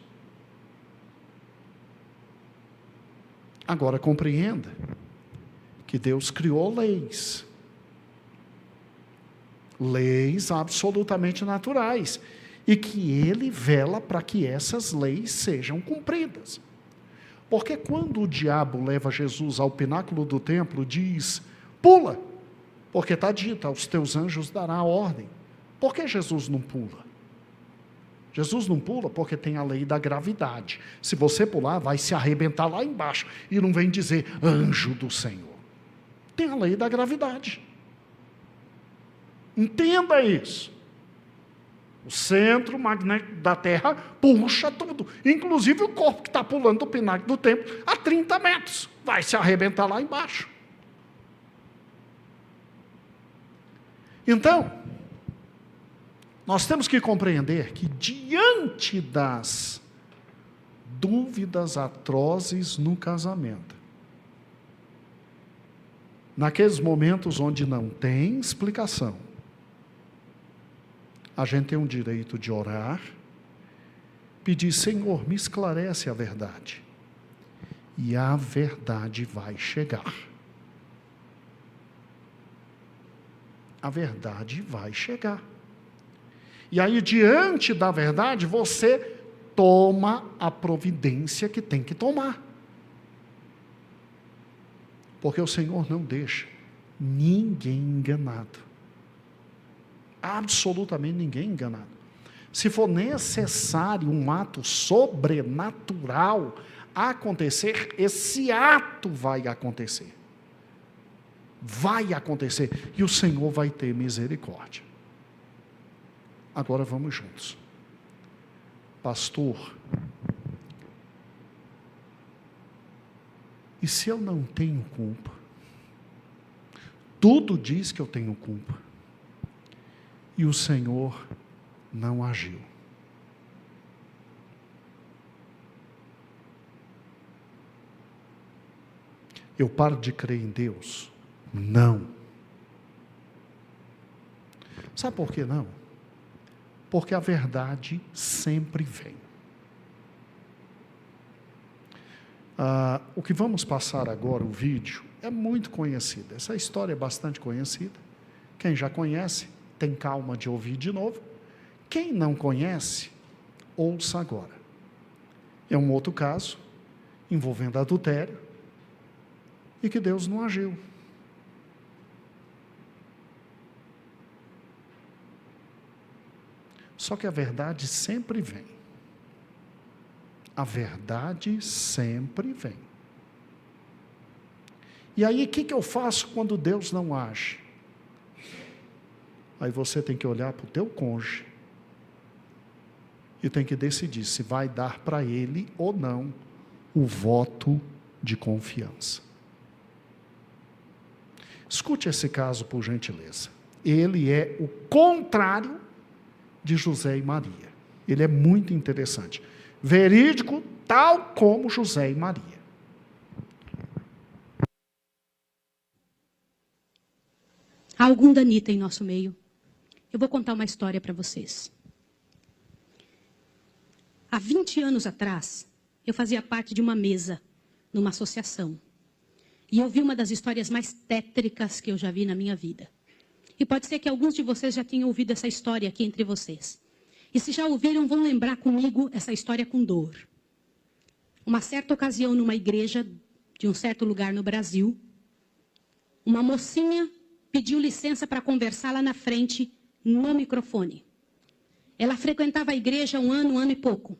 Agora compreenda que Deus criou leis. Leis absolutamente naturais. E que Ele vela para que essas leis sejam cumpridas. Porque quando o diabo leva Jesus ao pináculo do templo, diz: pula, porque está dito, aos teus anjos dará a ordem. Por que Jesus não pula? Jesus não pula porque tem a lei da gravidade. Se você pular, vai se arrebentar lá embaixo. E não vem dizer anjo do Senhor. Tem a lei da gravidade. Entenda isso. O centro magnético da Terra puxa tudo. Inclusive o corpo que está pulando do pináculo do templo a 30 metros. Vai se arrebentar lá embaixo. Então, nós temos que compreender que diante das dúvidas atrozes no casamento, naqueles momentos onde não tem explicação, a gente tem o direito de orar, pedir: Senhor, me esclarece a verdade. E a verdade vai chegar. A verdade vai chegar. E aí, diante da verdade, você toma a providência que tem que tomar. Porque o Senhor não deixa ninguém enganado. Absolutamente ninguém enganado. Se for necessário um ato sobrenatural acontecer, esse ato vai acontecer. Vai acontecer. E o Senhor vai ter misericórdia. Agora vamos juntos. Pastor, e se eu não tenho culpa? Tudo diz que eu tenho culpa. E o Senhor não agiu. Eu paro de crer em Deus? Não. Sabe por que não? Porque a verdade sempre vem. O que vamos passar agora, o vídeo, é muito conhecido. Essa história é bastante conhecida. Quem já conhece, tem calma de ouvir de novo. Quem não conhece, ouça agora. É um outro caso, envolvendo adultério, e que Deus não agiu. Só que a verdade sempre vem. A verdade sempre vem. E aí, o que eu faço quando Deus não age? Aí você tem que olhar para o teu cônjuge e tem que decidir se vai dar para ele ou não o voto de confiança. Escute esse caso, por gentileza. Ele é o contrário de José e Maria. Ele é muito interessante. Verídico, tal como José e Maria. Há algum Danita em nosso meio. Eu vou contar uma história para vocês. Há 20 anos atrás, eu fazia parte de uma mesa, numa associação. E eu vi uma das histórias mais tétricas que eu já vi na minha vida. E pode ser que alguns de vocês já tenham ouvido essa história aqui entre vocês. E se já ouviram, vão lembrar comigo essa história com dor. Uma certa ocasião, numa igreja de um certo lugar no Brasil, uma mocinha pediu licença para conversar lá na frente, no microfone. Ela frequentava a igreja há um ano e pouco.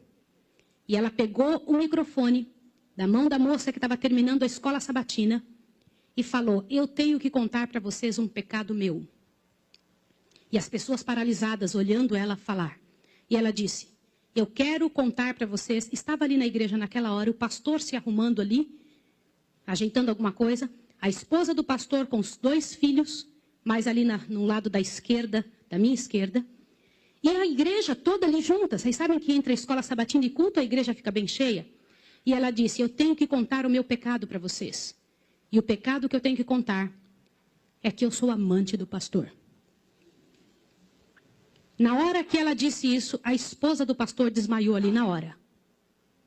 E ela pegou o microfone da mão da moça que estava terminando a escola sabatina e falou: eu tenho que contar para vocês um pecado meu. E as pessoas paralisadas, olhando ela falar. E ela disse, eu quero contar para vocês, estava ali na igreja naquela hora, o pastor se arrumando ali, ajeitando alguma coisa, a esposa do pastor com os 2 filhos, mais ali no lado da esquerda, da minha esquerda, e a igreja toda ali junta. Vocês sabem que entre a escola sabatina e culto, a igreja fica bem cheia? E ela disse, eu tenho que contar o meu pecado para vocês. E o pecado que eu tenho que contar é que eu sou amante do pastor. Na hora que ela disse isso, a esposa do pastor desmaiou ali na hora.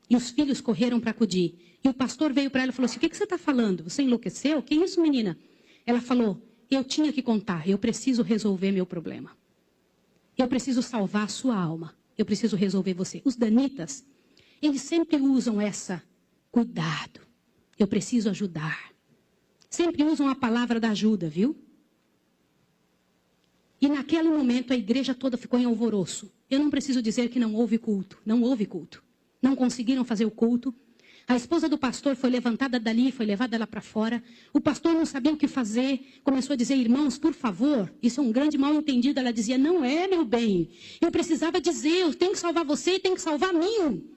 E os filhos correram para acudir. E o pastor veio para ela e falou assim, o que você está falando? Você enlouqueceu? Que isso, menina? Ela falou, eu tinha que contar, eu preciso resolver meu problema. Eu preciso salvar a sua alma. Eu preciso resolver você. Os danitas, eles sempre usam essa, cuidado, eu preciso ajudar. Sempre usam a palavra da ajuda, viu? E naquele momento a igreja toda ficou em alvoroço. Eu não preciso dizer que não houve culto. Não houve culto. Não conseguiram fazer o culto. A esposa do pastor foi levantada dali, foi levada lá para fora. O pastor não sabia o que fazer. Começou a dizer, irmãos, por favor, isso é um grande mal entendido. Ela dizia, não é, meu bem. Eu precisava dizer, eu tenho que salvar você e tenho que salvar mim.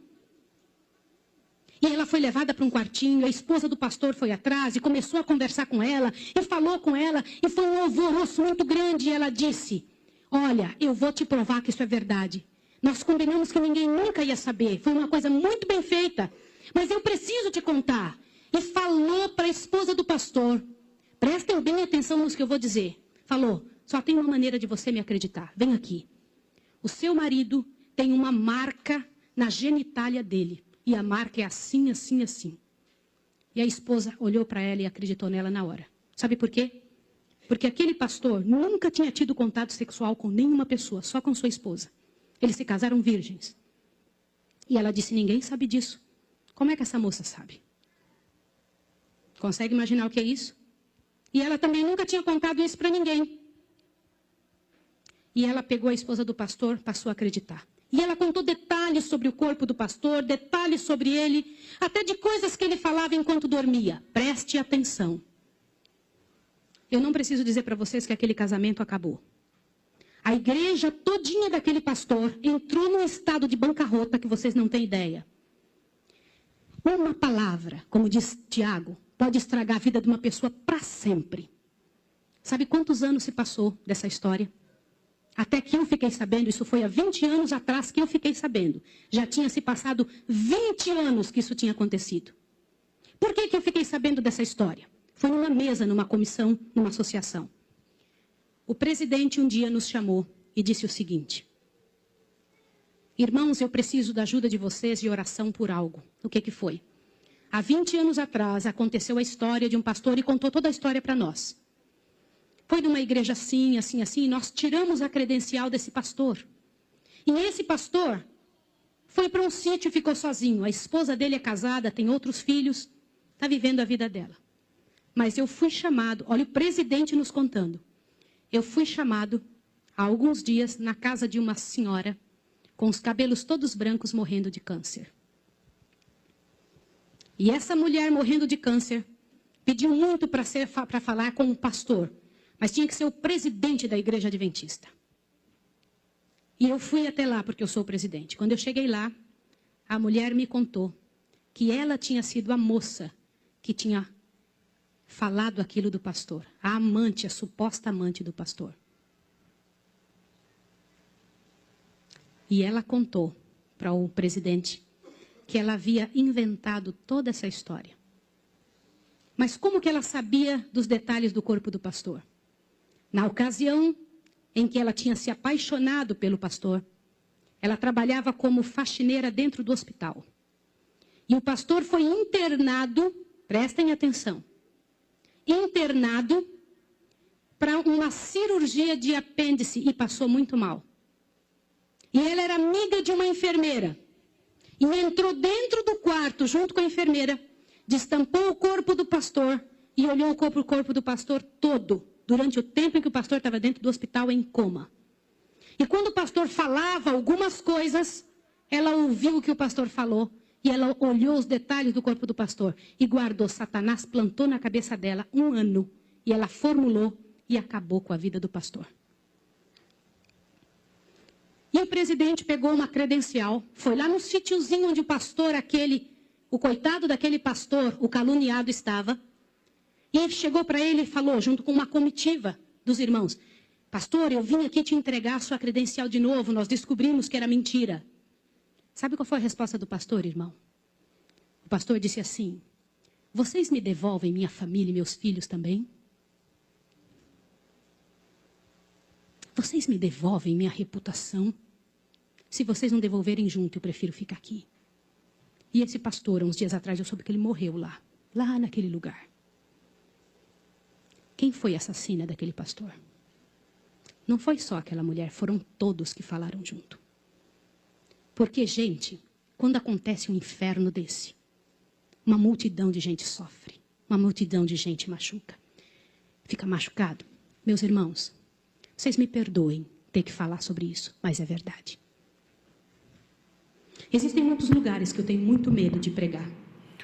E ela foi levada para um quartinho, a esposa do pastor foi atrás e começou a conversar com ela, e falou com ela, e foi um alvoroço muito grande. E ela disse, olha, eu vou te provar que isso é verdade. Nós combinamos que ninguém nunca ia saber, foi uma coisa muito bem feita, mas eu preciso te contar. E falou para a esposa do pastor, prestem bem atenção no que eu vou dizer. Falou, só tem uma maneira de você me acreditar, vem aqui. O seu marido tem uma marca na genitália dele. E a marca é assim, assim, assim. E a esposa olhou para ela e acreditou nela na hora. Sabe por quê? Porque aquele pastor nunca tinha tido contato sexual com nenhuma pessoa, só com sua esposa. Eles se casaram virgens. E ela disse, ninguém sabe disso. Como é que essa moça sabe? Consegue imaginar o que é isso? E ela também nunca tinha contado isso para ninguém. E ela pegou a esposa do pastor, passou a acreditar. E ela contou detalhes sobre o corpo do pastor, detalhes sobre ele, até de coisas que ele falava enquanto dormia. Preste atenção. Eu não preciso dizer para vocês que aquele casamento acabou. A igreja todinha daquele pastor entrou num estado de bancarrota que vocês não têm ideia. Uma palavra, como diz Tiago, pode estragar a vida de uma pessoa para sempre. Sabe quantos anos se passou dessa história? Até que eu fiquei sabendo, isso foi há 20 anos atrás que eu fiquei sabendo. Já tinha se passado 20 anos que isso tinha acontecido. Por que eu fiquei sabendo dessa história? Foi numa mesa, numa comissão, numa associação. O presidente um dia nos chamou e disse o seguinte. Irmãos, eu preciso da ajuda de vocês de oração por algo. O que foi? Há 20 anos atrás aconteceu a história de um pastor e contou toda a história para nós. Foi numa igreja assim, assim, assim, e nós tiramos a credencial desse pastor. E esse pastor foi para um sítio e ficou sozinho. A esposa dele é casada, tem outros filhos, está vivendo a vida dela. Mas eu fui chamado, olha o presidente nos contando. Eu fui chamado há alguns dias na casa de uma senhora com os cabelos todos brancos morrendo de câncer. E essa mulher morrendo de câncer pediu muito para falar com o pastor. Mas tinha que ser o presidente da igreja adventista. E eu fui até lá, porque eu sou o presidente. Quando eu cheguei lá, a mulher me contou que ela tinha sido a moça que tinha falado aquilo do pastor. A amante, a suposta amante do pastor. E ela contou para o presidente que ela havia inventado toda essa história. Mas como que ela sabia dos detalhes do corpo do pastor? Na ocasião em que ela tinha se apaixonado pelo pastor, ela trabalhava como faxineira dentro do hospital. E o pastor foi internado, prestem atenção, internado para uma cirurgia de apêndice e passou muito mal. E ela era amiga de uma enfermeira. E entrou dentro do quarto junto com a enfermeira, destampou o corpo do pastor e olhou o corpo do pastor todo. Durante o tempo em que o pastor estava dentro do hospital em coma. E quando o pastor falava algumas coisas, ela ouviu o que o pastor falou e ela olhou os detalhes do corpo do pastor e guardou. Satanás plantou na cabeça dela 1 ano e ela formulou e acabou com a vida do pastor. presidente pegou uma credencial, foi lá no sítiozinho onde o pastor o coitado daquele pastor, o caluniado estava, e ele chegou para ele e falou, junto com uma comitiva dos irmãos, pastor, eu vim aqui te entregar a sua credencial de novo, nós descobrimos que era mentira. Sabe qual foi a resposta do pastor, irmão? O pastor disse assim, vocês me devolvem minha família e meus filhos também? Vocês me devolvem minha reputação? Se vocês não devolverem junto, eu prefiro ficar aqui. E esse pastor, uns dias atrás, eu soube que ele morreu lá naquele lugar. Quem foi a assassina daquele pastor? Não foi só aquela mulher, foram todos que falaram junto. Porque, gente, quando acontece um inferno desse, uma multidão de gente sofre, uma multidão de gente machuca. Fica machucado. Meus irmãos, vocês me perdoem ter que falar sobre isso, mas é verdade. Existem muitos lugares que eu tenho muito medo de pregar,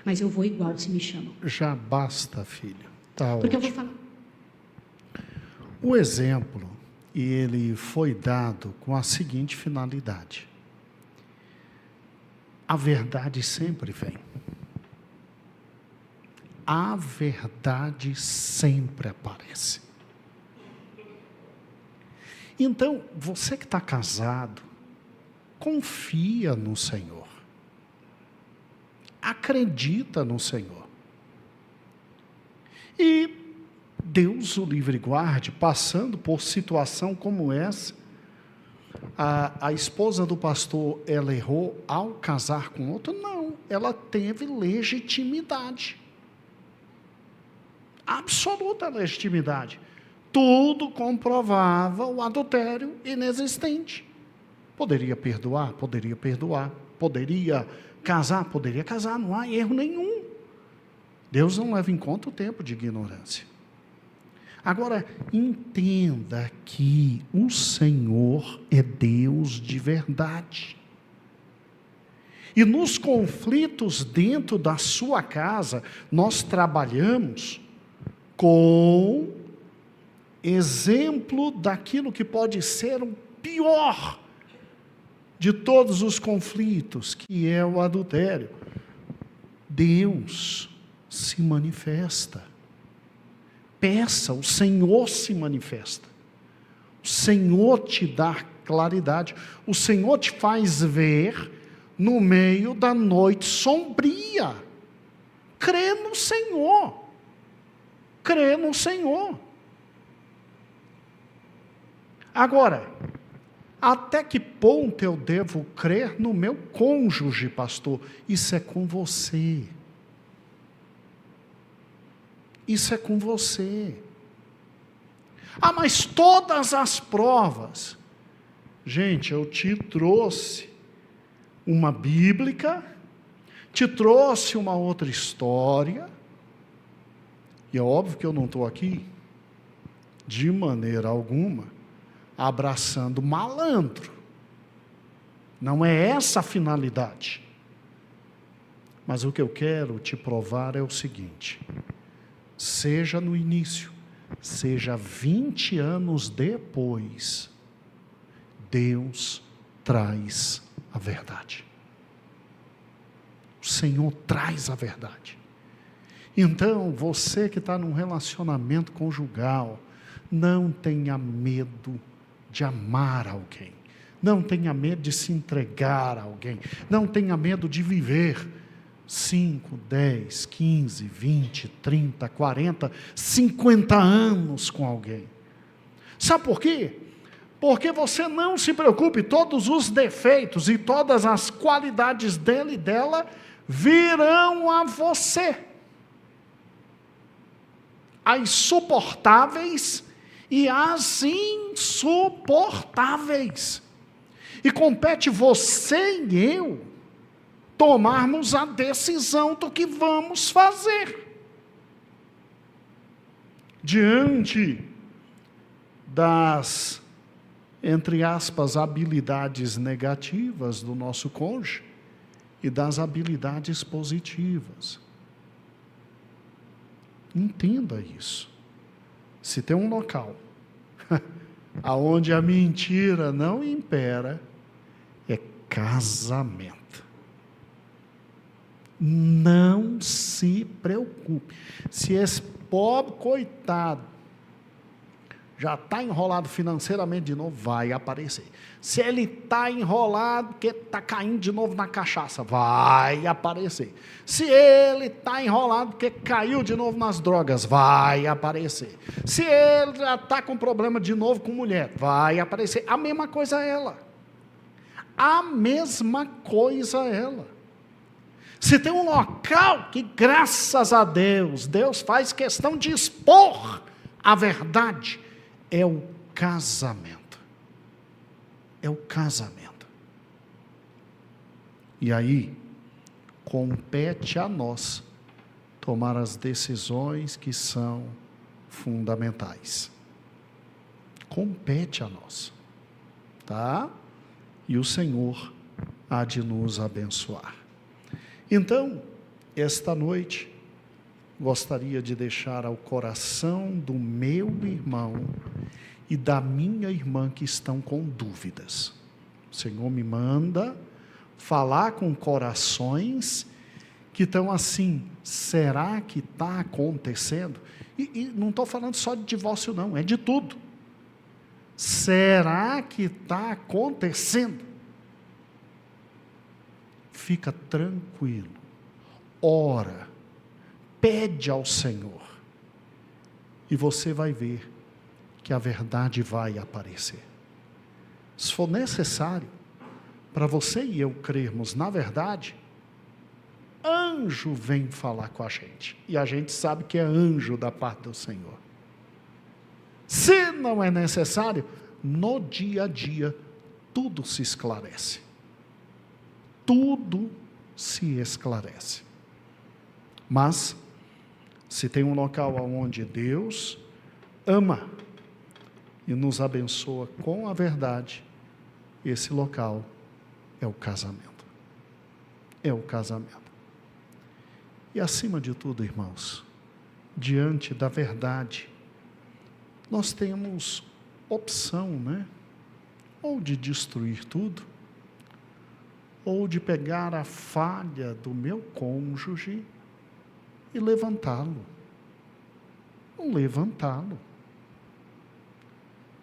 mas eu vou igual se me chamam. Já basta, filho. Tá Porque ótimo. eu vou falar. O exemplo, ele foi dado com a seguinte finalidade. A verdade sempre vem. A verdade sempre aparece. Então, você que está casado, confia no Senhor. Acredita no Senhor. E Deus o livre e guarde, passando por situação como essa, a esposa do pastor, ela errou ao casar com outro? Não, ela teve legitimidade. Absoluta legitimidade. Tudo comprovava o adultério inexistente. Poderia perdoar? Poderia perdoar. Poderia casar? Poderia casar. Não há erro nenhum. Deus não leva em conta o tempo de ignorância. Agora, entenda que o Senhor é Deus de verdade. E nos conflitos dentro da sua casa, nós trabalhamos com exemplo daquilo que pode ser o pior de todos os conflitos, que é o adultério. Deus se manifesta. Peça, o Senhor se manifesta. O Senhor te dá claridade. O Senhor te faz ver no meio da noite sombria. Crê no Senhor. Crê no Senhor. Agora, até que ponto eu devo crer no meu cônjuge, pastor? Isso é com você. Isso é com você. Ah, mas todas as provas. Gente, eu te trouxe uma bíblica, te trouxe uma outra história, e é óbvio que eu não estou aqui, de maneira alguma, abraçando malandro. Não é essa a finalidade. Mas o que eu quero te provar é o seguinte: seja no início, seja 20 anos depois, Deus traz a verdade. O Senhor traz a verdade. Então, você que está num relacionamento conjugal, não tenha medo de amar alguém. Não tenha medo de se entregar a alguém. Não tenha medo de viver 5, 10, 15, 20, 30, 40, 50 anos com alguém. Sabe por quê? Porque você não se preocupe, todos os defeitos e todas as qualidades dele e dela virão a você. As suportáveis e as insuportáveis. E compete você e eu tomarmos a decisão do que vamos fazer. Diante das, entre aspas, habilidades negativas do nosso cônjuge e das habilidades positivas. Entenda isso. Se tem um local aonde a mentira não impera, casamento. Não se preocupe. Se esse pobre coitado já está enrolado financeiramente de novo, vai aparecer. Se ele está enrolado porque está caindo de novo na cachaça, vai aparecer. Se ele está enrolado porque caiu de novo nas drogas, vai aparecer. Se ele já está com problema de novo com mulher, vai aparecer. A mesma coisa ela. A mesma coisa ela. Se tem um local que, graças a Deus, Deus faz questão de expor a verdade, é o casamento. É o casamento. E aí, compete a nós tomar as decisões que são fundamentais. Compete a nós. Tá? E o Senhor há de nos abençoar. Então, esta noite, gostaria de deixar ao coração do meu irmão e da minha irmã que estão com dúvidas. O Senhor me manda falar com corações que estão assim, será que está acontecendo? E não estou falando só de divórcio não, é de tudo. Será que está acontecendo? Fica tranquilo, ora, pede ao Senhor, e você vai ver que a verdade vai aparecer. Se for necessário, para você e eu crermos na verdade, anjo vem falar com a gente, e a gente sabe que é anjo da parte do Senhor. Se não é necessário, no dia a dia, tudo se esclarece. Tudo se esclarece. Mas, se tem um local onde Deus ama e nos abençoa com a verdade, esse local é o casamento. É o casamento. E acima de tudo, irmãos, diante da verdade, nós temos opção, né? Ou de destruir tudo, ou de pegar a falha do meu cônjuge e levantá-lo. Levantá-lo.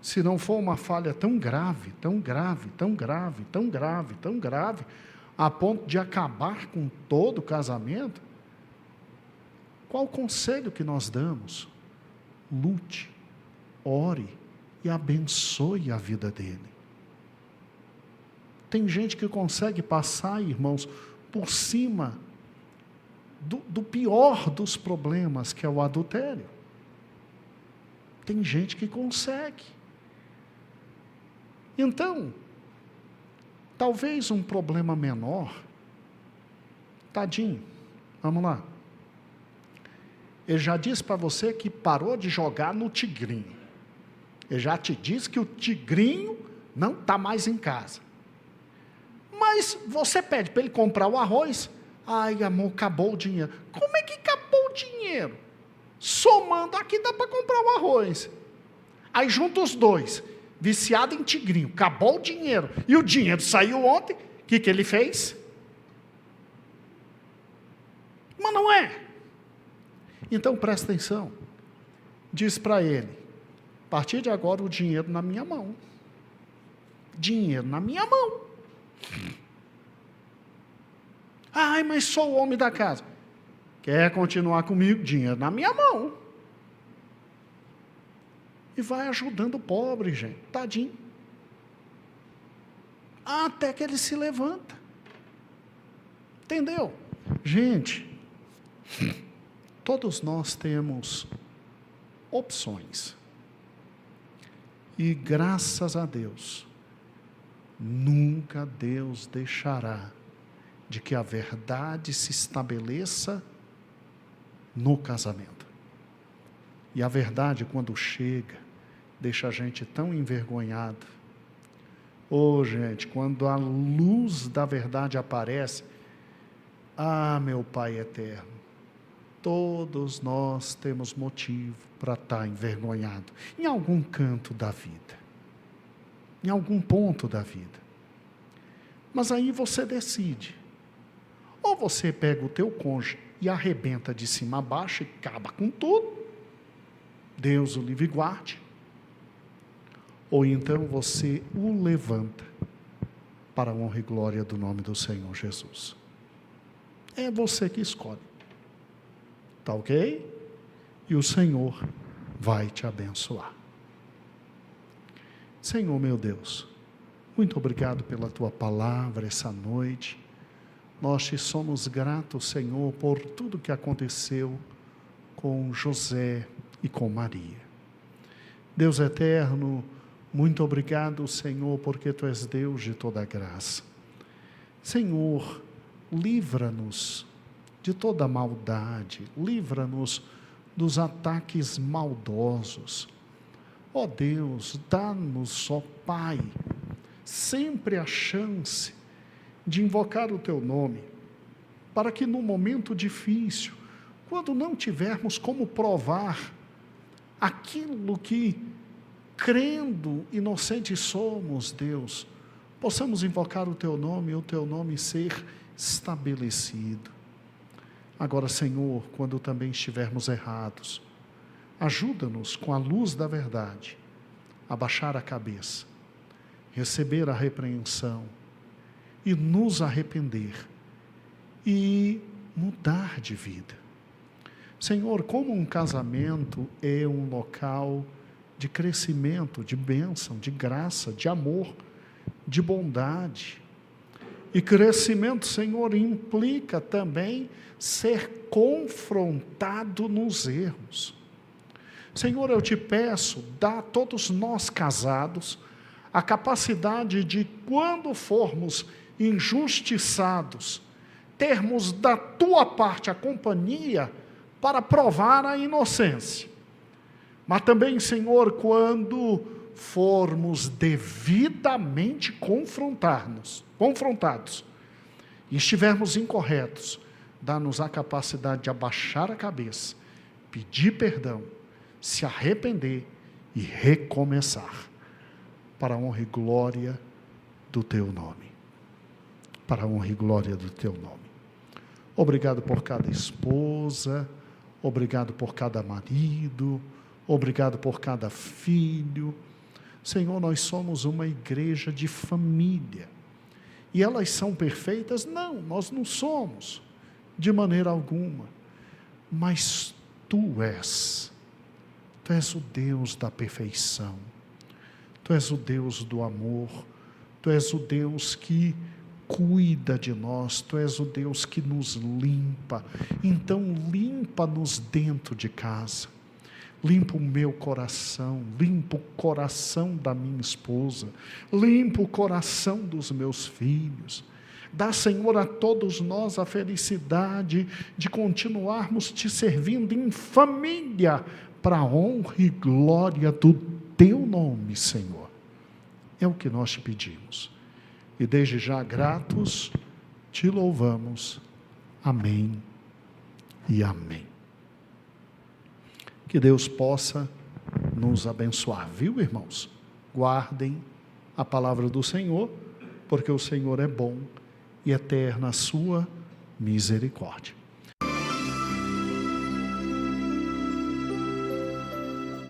Se não for uma falha tão grave, tão grave, tão grave, tão grave, tão grave, a ponto de acabar com todo o casamento, qual o conselho que nós damos? Lute, ore e abençoe a vida dele. Tem gente que consegue passar, irmãos, por cima do pior dos problemas, que é o adultério. Tem gente que consegue. Então, talvez um problema menor, tadinho, vamos lá. Ele já disse para você que parou de jogar no tigrinho. Ele já te disse que o tigrinho não está mais em casa. Mas você pede para ele comprar o arroz. Ai, amor, acabou o dinheiro. Como é que acabou o dinheiro? Somando aqui dá para comprar o arroz. Aí junta os dois, viciado em tigrinho, acabou o dinheiro. E o dinheiro saiu ontem, o que ele fez? Mas não é. Então presta atenção. Diz para ele, a partir de agora o dinheiro na minha mão. Dinheiro na minha mão. Ai, mas sou o homem da casa. Quer continuar comigo? Dinheiro na minha mão. E vai ajudando o pobre, gente. Tadinho. Até que ele se levanta. Entendeu? Gente, todos nós temos opções. E graças a Deus, nunca Deus deixará de que a verdade se estabeleça no casamento. E a verdade, quando chega, deixa a gente tão envergonhado. Oh, gente, quando a luz da verdade aparece, ah, meu Pai eterno, todos nós temos motivo para estar envergonhado, em algum canto da vida, em algum ponto da vida. Mas aí você decide. Ou você pega o teu cônjuge e arrebenta de cima a baixo e acaba com tudo. Deus o livre e guarde. Ou então você o levanta para a honra e glória do nome do Senhor Jesus. É você que escolhe. Tá ok? E o Senhor vai te abençoar. Senhor meu Deus, muito obrigado pela tua palavra essa noite. Nós te somos gratos, Senhor, por tudo que aconteceu com José e com Maria. Deus eterno, muito obrigado, Senhor, porque tu és Deus de toda graça. Senhor, livra-nos de toda maldade, livra-nos dos ataques maldosos. Ó Deus, dá-nos, ó Pai, sempre a chance de invocar o teu nome, para que no momento difícil, quando não tivermos como provar aquilo que, crendo inocentes somos, Deus, possamos invocar o teu nome e o teu nome ser estabelecido. Agora, Senhor, quando também estivermos errados, ajuda-nos com a luz da verdade a baixar a cabeça, receber a repreensão e nos arrepender e mudar de vida. Senhor, como um casamento é um local de crescimento, de bênção, de graça, de amor, de bondade. E crescimento, Senhor, implica também ser confrontado nos erros. Senhor, eu te peço, dá a todos nós casados a capacidade de, quando formos injustiçados, termos da tua parte a companhia para provar a inocência. Mas também, Senhor, quando formos devidamente confrontados e estivermos incorretos, dá-nos a capacidade de abaixar a cabeça, pedir perdão, se arrepender e recomeçar, para a honra e glória do teu nome. Para a honra e glória do teu nome. Obrigado por cada esposa, obrigado por cada marido, obrigado por cada filho. Senhor, nós somos uma igreja de família. E elas são perfeitas? Não, nós não somos, de maneira alguma. Mas tu és o Deus da perfeição. Tu és o Deus do amor. Tu és o Deus que cuida de nós. Tu és o Deus que nos limpa. Então limpa-nos dentro de casa. Limpa o meu coração, limpa o coração da minha esposa, limpa o coração dos meus filhos. Dá, Senhor, a todos nós a felicidade de continuarmos te servindo em família, para a honra e glória do teu nome, Senhor. É o que nós te pedimos. E desde já, gratos, te louvamos. Amém e amém. Que Deus possa nos abençoar, viu, irmãos? Guardem a palavra do Senhor, porque o Senhor é bom e eterna a sua misericórdia.